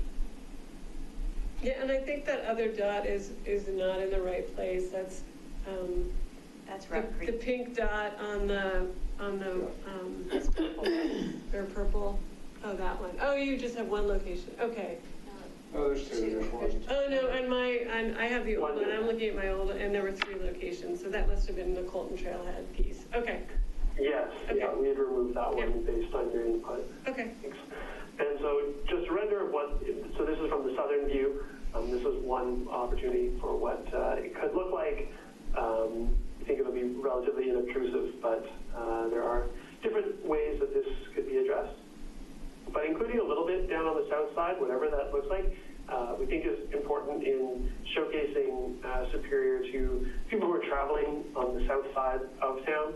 Yeah, and I think that other dot is not in the right place. That's Rock Creek. The pink dot on the That's purple. or purple. Oh, that one. Oh, you just have one location. Okay. No, there's two. There's one. Oh no, and I have the old one. I'm looking at my old, and there were 3 locations, so that must have been the Colton Trailhead piece. Okay. Yes, Okay. yeah, we had removed that one based on your input. Okay. Thanks. And so just a render of so this is from the southern view. This was one opportunity for what it could look like. I think it'll be relatively inobtrusive, but there are different ways that this could be addressed. But including a little bit down on the south side, whatever that looks like, we think is important in showcasing Superior to people who are traveling on the south side of town.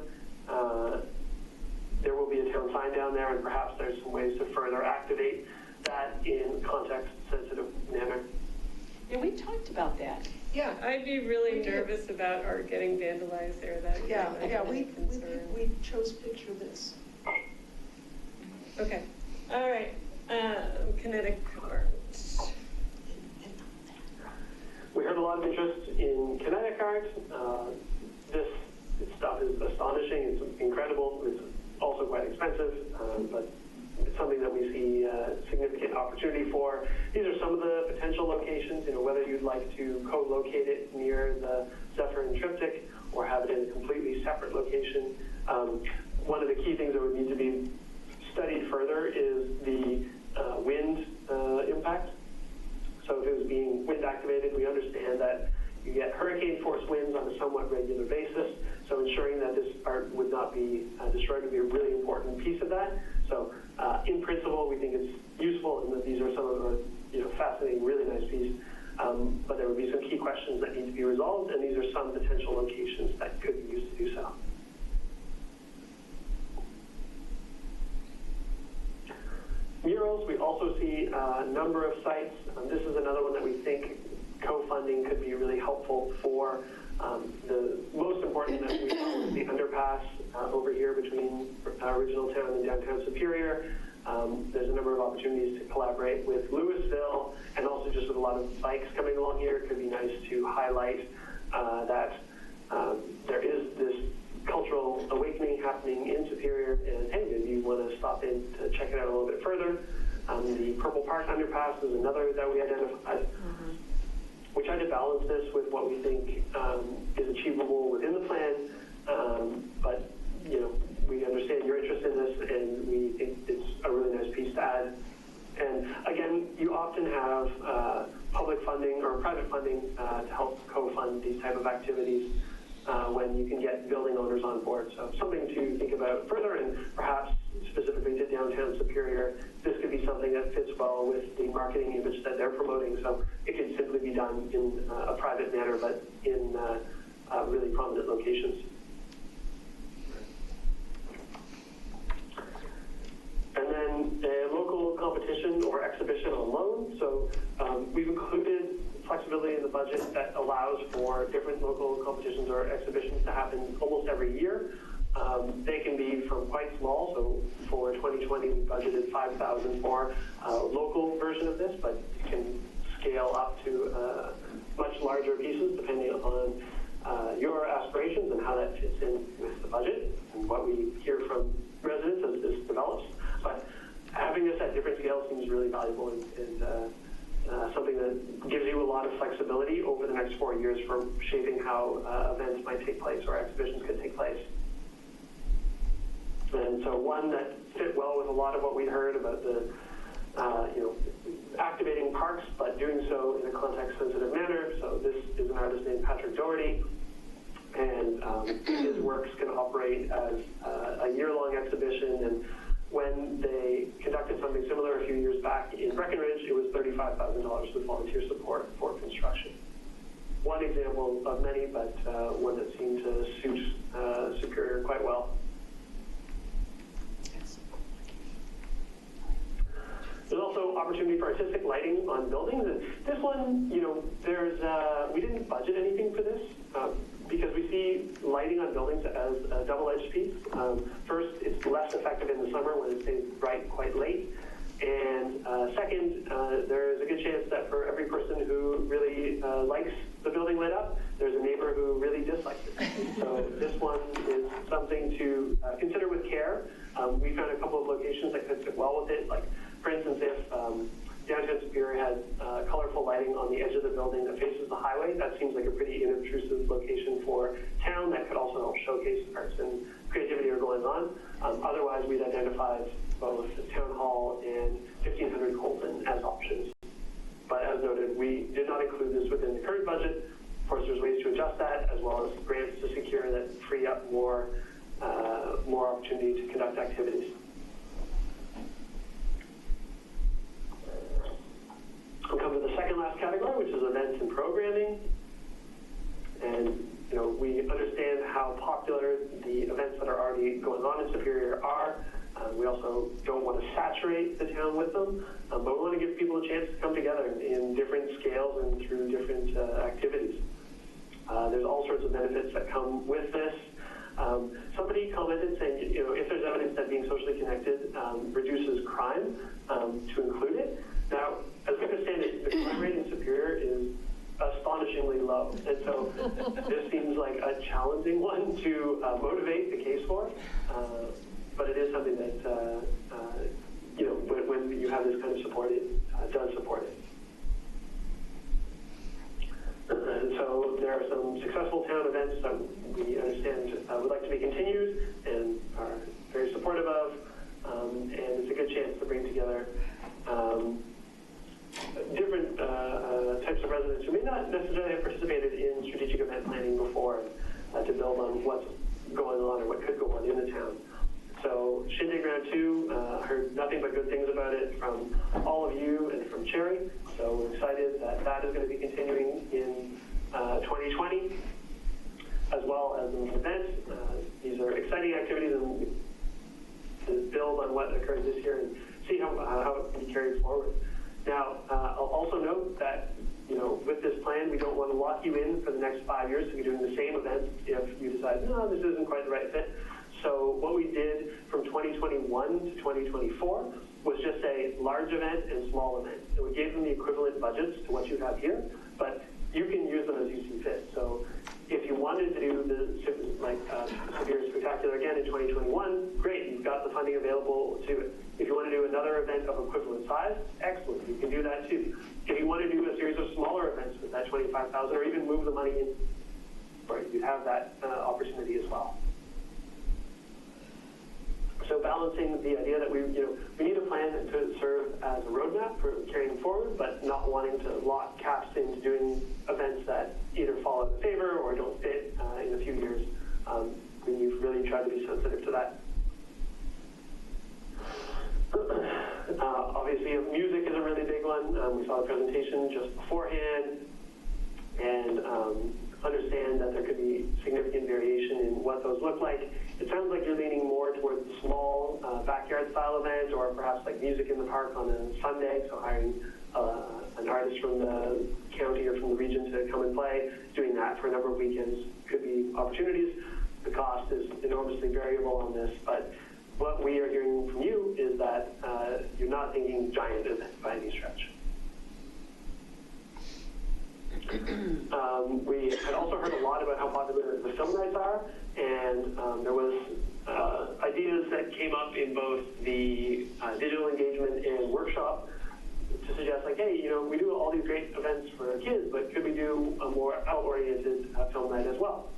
There will be a town sign down there, and perhaps there's some ways to further activate that in context-sensitive manner. Yeah, we talked about that. Yeah, I'd be really nervous about art getting vandalized there. We chose Picture This. Okay, all right, kinetic art. We heard a lot of interest in kinetic art. This stuff is astonishing. It's incredible. It's also quite expensive, but it's something that we see significant opportunity for. These are some of the potential locations, whether you'd like to co-locate it near the Zephyrin Triptych or have it in a completely separate location. One of the key things that would need to be studied further is the wind impact. So if it was being wind activated, we understand that you get hurricane force winds on a somewhat regular basis. So ensuring that this art would not be destroyed would be a really important piece of that. So in principle, we think it's useful, and that these are some of the fascinating, really nice pieces. But there would be some key questions that need to be resolved, and these are some potential locations that could be used to do so. Murals, we also see a number of sites. This is another one that we think co-funding could be really helpful for. The most important that we know is the underpass over here between Original Town and downtown Superior. There's a number of opportunities to collaborate with Louisville, and also just with a lot of bikes coming along here. It could be nice to highlight that there is this cultural awakening happening in Superior, and hey, maybe you want to stop in to check it out a little bit further. The Purple Park underpass is another that we identified. We tried to balance this with what we think is achievable within the plan, but we understand your interest in this, and we think it's a really nice piece to add. And again, you often have public funding or private funding to help co-fund these type of activities when you can get building owners on board. So something to think about further, and perhaps specifically to downtown Superior, this could be something that fits well with the marketing image that they're promoting. So it can simply be done in a private manner, but in really prominent locations. And then a local competition or exhibition on loan. So we've included flexibility in the budget that allows for different local competitions or exhibitions to happen almost every year. They can be from quite small, so for 2020 we budgeted $5,000 for a local version of this, but it can scale up to much larger pieces depending upon your aspirations and how that fits in with the budget and what we hear from residents as this develops. But having this at different scales seems really valuable and something that gives you a lot of flexibility over the next 4 years for shaping how events might take place or exhibitions could take place. And so one that fit well with a lot of what we heard about the, activating parks, but doing so in a context-sensitive manner. So this is an artist named Patrick Doherty, and his works can operate as a year-long exhibition. And when they conducted something similar a few years back in Breckenridge, it was $35,000 with volunteer support for construction. One example of many, but one that seemed to suit Superior quite well. There's also opportunity for artistic lighting on buildings. And this one, we didn't budget anything for this because we see lighting on buildings as a double-edged piece. First, it's less effective in the summer when it stays bright quite late. And second, there's a good chance that for every person who really likes the building lit up, there's a neighbor who really dislikes it. So this one is something to consider with care. We found a couple of locations that could fit well with it. Like, for instance, if downtown Superior has colorful lighting on the edge of the building that faces the highway, that seems like a pretty inobtrusive location for town that could also help showcase arts and creativity are going on. Otherwise, we'd identified both the Town Hall and 1500 Colton as options. But as noted, we did not include this within the current budget. Of course, there's ways to adjust that, as well as grants to secure that free up more opportunity to conduct activities. We'll come to the second last category, which is events and programming. And we understand how popular the events that are already going on in Superior are. We also don't want to saturate the town with them, but we want to give people a chance to come together in different scales and through different activities. There's all sorts of benefits that come with this. Somebody commented saying, if there's evidence that being socially connected reduces crime, to include it. Now, as we understand it, the crime rate in Superior is astonishingly low. And so this seems like a challenging one to motivate the case for. But it is something that, when you have this kind of support, it does support it. And so there are some successful town events that we understand would like to be continued and are very supportive of. And it's a good chance to bring together different types of residents who may not necessarily have participated in strategic event planning before to build on what's going on or what could go on in the town. So Shindig Round 2, heard nothing but good things about it from all of you and from Cherry. So we're excited that that is going to be continuing in 2020, as well as an event. These are exciting activities and to build on what occurred this year and see how it can be carried forward. Now, I'll also note that with this plan, we don't want to lock you in for the next 5 years to be doing the same events if you decide, no, this isn't quite the right fit. So what we did from 2021 to 2024 was just a large event and small event. And we gave them the equivalent budgets to what you have here, but you can use them as you see fit. So if you wanted to do the Superior Spectacular again in 2021, great, you've got the funding available to it. If you want to do another event of equivalent size, excellent, you can do that too. If you want to do a series of smaller events with that $25,000 or even move the money in, right, you have that opportunity as well. So balancing the idea that we need a plan to serve as a roadmap for carrying forward, but not wanting to lock caps into doing events that either fall out of favor or don't fit in a few years. We've really tried to be sensitive to that. Obviously, everyone. We saw the presentation just beforehand and understand that there could be significant variation in what those look like. It sounds like you're leaning more towards the small backyard style event, or perhaps like music in the park on a Sunday, so hiring an artist from the county or from the region to come and play. Doing that for a number of weekends could be opportunities. The cost is enormously variable on this, but what we are hearing from you is that you're not thinking giant event by any stretch. We had also heard a lot about how popular the film nights are, and there was ideas that came up in both the digital engagement and workshop to suggest, like, hey, you know, we do all these great events for kids, but could we do a more adult-oriented film night as well?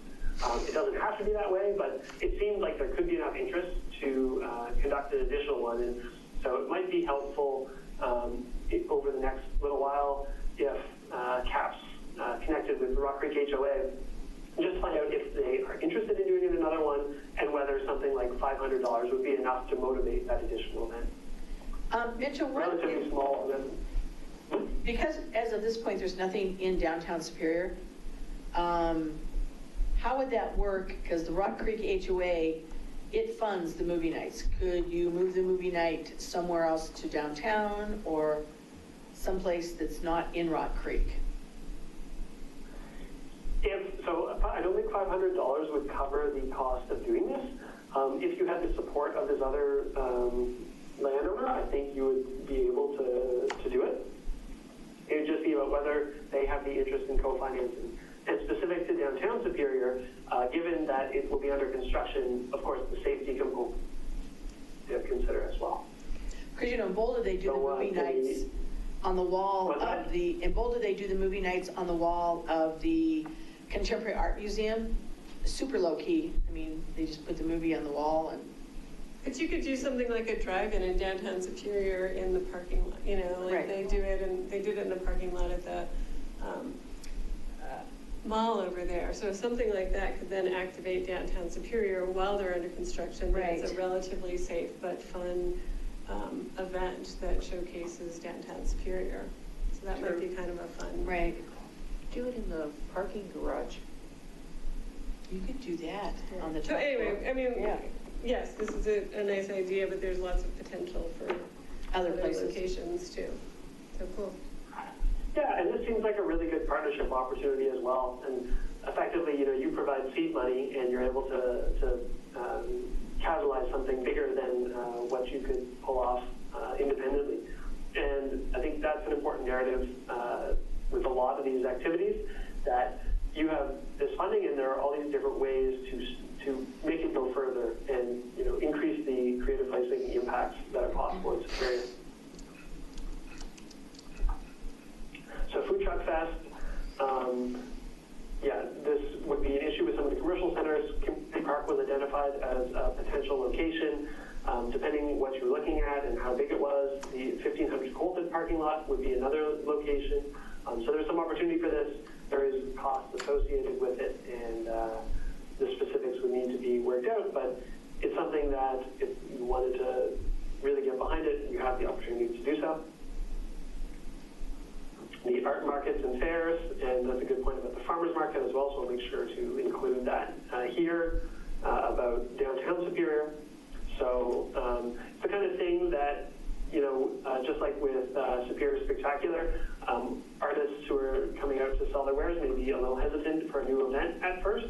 It doesn't have to be that way, but it seemed like there could be enough interest to conduct an additional one, and so it might be helpful over the next little while if CAPS connected with the Rock Creek HOA, just find out if they are interested in doing another one and whether something like $500 would be enough to motivate that additional event. Mitchell, relatively small event. Because as of this point, there's nothing in downtown Superior, how would that work? Because the Rock Creek HOA, it funds the movie nights. Could you move the movie night somewhere else to downtown or someplace that's not in Rock Creek? I don't think $500 would cover the cost of doing this. If you had the support of this other landowner, I think you would be able to do it. It would just be about whether they have the interest in co-financing. And specific to downtown Superior, given that it will be under construction, of course, the safety component to consider as well. Because, you know, in Boulder, they do the movie nights on the wall of the, in Boulder, they do the movie nights on the wall of the Contemporary Art Museum. Super low key. I mean, they just put the movie on the wall and. But you could do something like a drive-in in downtown Superior in the parking lot, you know, like Right. they do it, and they did it in the parking lot at the mall over there. So something like that could then activate downtown Superior while they're under construction. Right. It's a relatively safe but fun event that showcases downtown Superior. So that might be kind of a fun. Right. Do it in the parking garage. You could do that on the top So anyway, floor. I mean, Yeah. yes, this is a nice idea, but there's lots of potential for Other places. locations too. So cool. Yeah, and this seems like a really good partnership opportunity as well. And effectively, you know, you provide seed money and you're able to catalyze something bigger than what you could pull off independently. And I think that's an important narrative with a lot of these activities, that you have this funding and there are all these different ways to make it go further and, you know, increase the creative placemaking impacts that are possible in Superior. So Food Truck Fest, yeah, this would be an issue with some of the commercial centers. Community Park was identified as a potential location. Depending what you're looking at and how big it was, the 1500 Colton parking lot would be another location. So there's some opportunity for this. There is cost associated with it, and the specifics would need to be worked out, but it's something that if you wanted to really get behind it, you have the opportunity to do so. The art markets and fairs, and that's a good point about the farmers market as well, so we'll make sure to include that here about downtown Superior. So it's the kind of thing that, you know, just like with Superior Spectacular, artists who are coming out to sell their wares may be a little hesitant for a new event at first.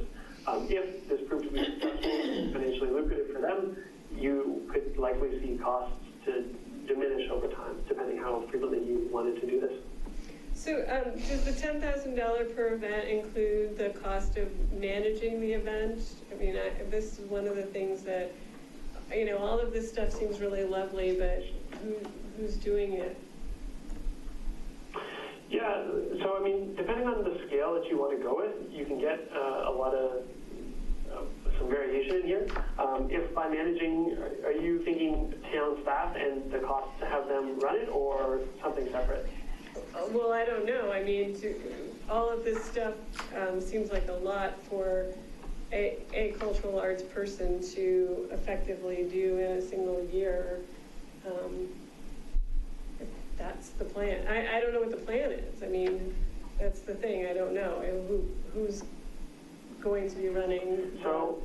If this proved to be successful, financially lucrative for them, you could likely see costs to diminish over time, depending how frequently you wanted to do this. So does the $10,000 per event include the cost of managing the event? I mean, this is one of the things that, you know, all of this stuff seems really lovely, but who's doing it? Yeah, so I mean, depending on the scale that you want to go with, you can get a lot of some variation in here. If by managing, are you thinking town staff and the cost to have them run it, or something separate? Well, I don't know. I mean, all of this stuff seems like a lot for a cultural arts person to effectively do in a single year. that's the plan. I don't know what the plan is. I mean, that's the thing, I don't know. And who's going to be running? So,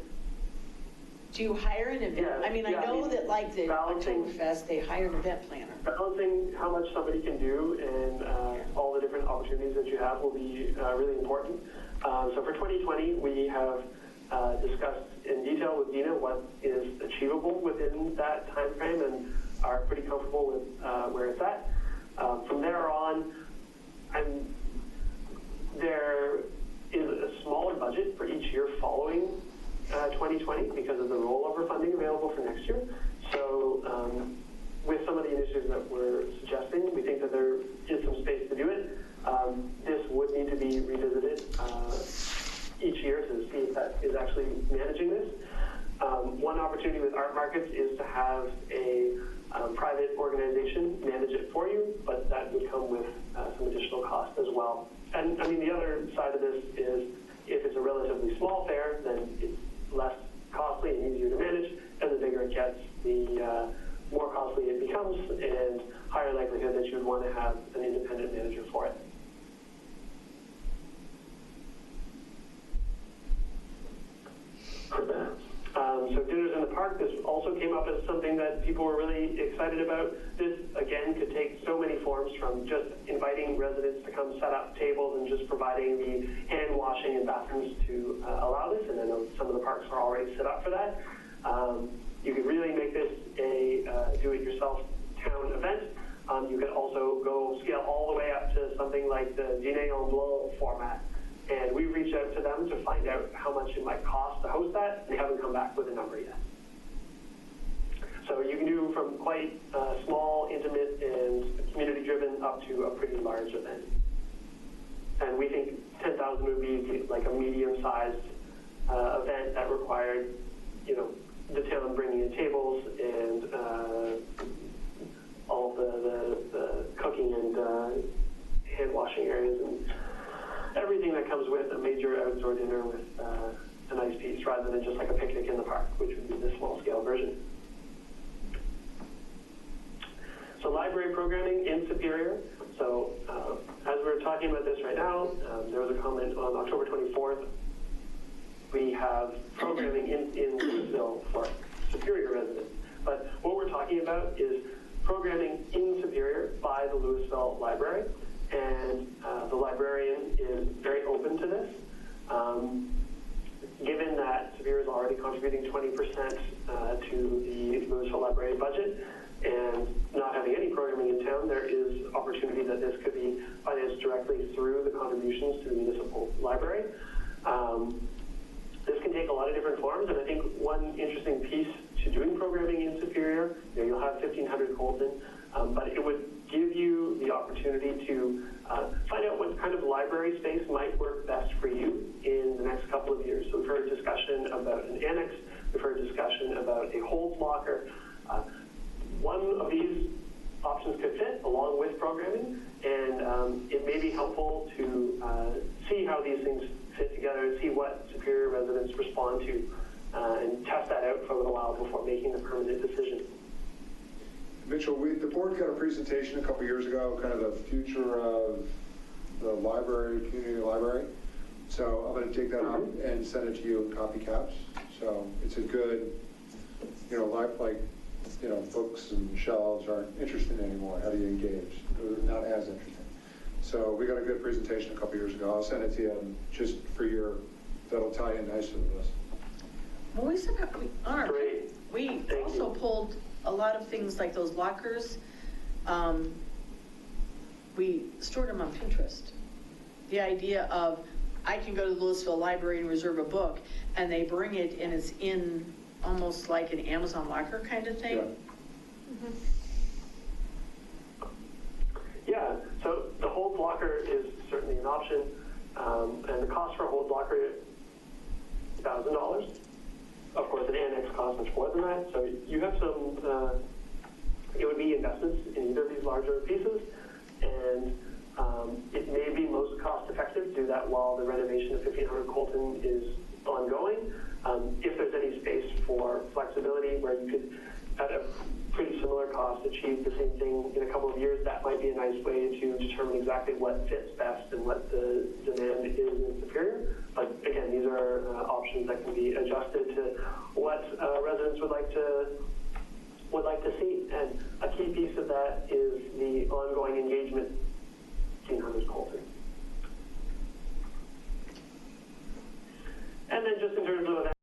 Do you hire an event? Yeah, I mean, I yeah, know that like the balancing- Oktoberfest, they hire an event planner. balancing how much somebody can do and all the different opportunities that you have will be really important. So for 2020, we have discussed in detail with Dina what is achievable within that time frame and are pretty comfortable with where it's at. From there on, there is a smaller budget for each year following 2020 because of the rollover funding available for next year. So with some of the initiatives that we're suggesting, we think that there is some space to do it. This would need to be revisited each year to see if that is actually managing this. One opportunity with art markets is to have a private organization manage it for you, but that would come with some additional cost as well. And I mean, the other side of this is if it's a relatively small fair, then it's less costly and easier to manage, and the bigger it gets, the more costly it becomes, and higher likelihood that you would want to have an independent manager for it. So Dinners in the Park, this also came up as something that people were really excited about. This, again, could take so many forms, from just inviting residents to come set up tables and just providing the hand washing and bathrooms to allow this, and I know some of the parks are already set up for that. You could really make this a do-it-yourself town event. You could also go scale all the way up to something like the Dîner en Blanc format. And we reached out to them to find out how much it might cost to host that. They haven't come back with a number yet. So you can do from quite small, intimate, and community-driven up to a pretty large event. And we think 10,000 would be like a medium-sized event that required, you know, the town bringing in tables and all the cooking and hand washing areas and everything that comes with a major outdoor dinner with a nice piece, rather than just like a picnic in the park, which would be the small scale version. So library programming in Superior. So as we're talking about this right now, there was a comment on October 24th. We have programming in Louisville for Superior residents. But what we're talking about is programming in Superior by the Louisville Library. And the librarian is very open to this. Given that Superior is already contributing 20% to the Louisville Library budget and not having any programming in town, there is opportunity that this could be financed directly through the contributions to the municipal library. This can take a lot of different forms, and I think one interesting piece to doing programming in Superior, you know, you'll have 1,500 Colton, but it would give you the opportunity to find out what kind of library space might work best for you in the next couple of years. So we've heard discussion about an annex, we've heard discussion about a holds locker. One of these options could fit along with programming, and it may be helpful to see how these things fit together and see what Superior residents respond to, and test that out for a little while before making the permanent decision. Mitchell, the board got a presentation a couple years ago, kind of the future of the library, community library. So I'm going to take that up and send it to you in copy caps. So it's a good, you know, like, you know, books and shelves aren't interesting anymore. How do you engage? They're not as interesting. So we got a good presentation a couple years ago. I'll send it to you just for your, that'll tie in nicely with this. Well, we also pulled a lot of things like those lockers. We stored them on Pinterest. The idea of, I can go to the Louisville Library and reserve a book, and they bring it and it's in almost like an Amazon locker kind of thing. Yeah. Yeah, so the hold locker is certainly an option, and the cost for a hold locker is $1,000. Of course, an annex costs much more than that, so you have some, it would be investments in either of these larger pieces, and it may be most cost effective to do that while the renovation of 1500 Colton is ongoing. If there's any space for flexibility where you could, at a pretty similar cost, achieve achieve the same thing in a couple of years, that might be a nice way to determine exactly what fits best and what the demand is in Superior. But again, these are options that can be adjusted to what residents would like to see. And a key piece of that is the ongoing engagement in Hunter's Colton.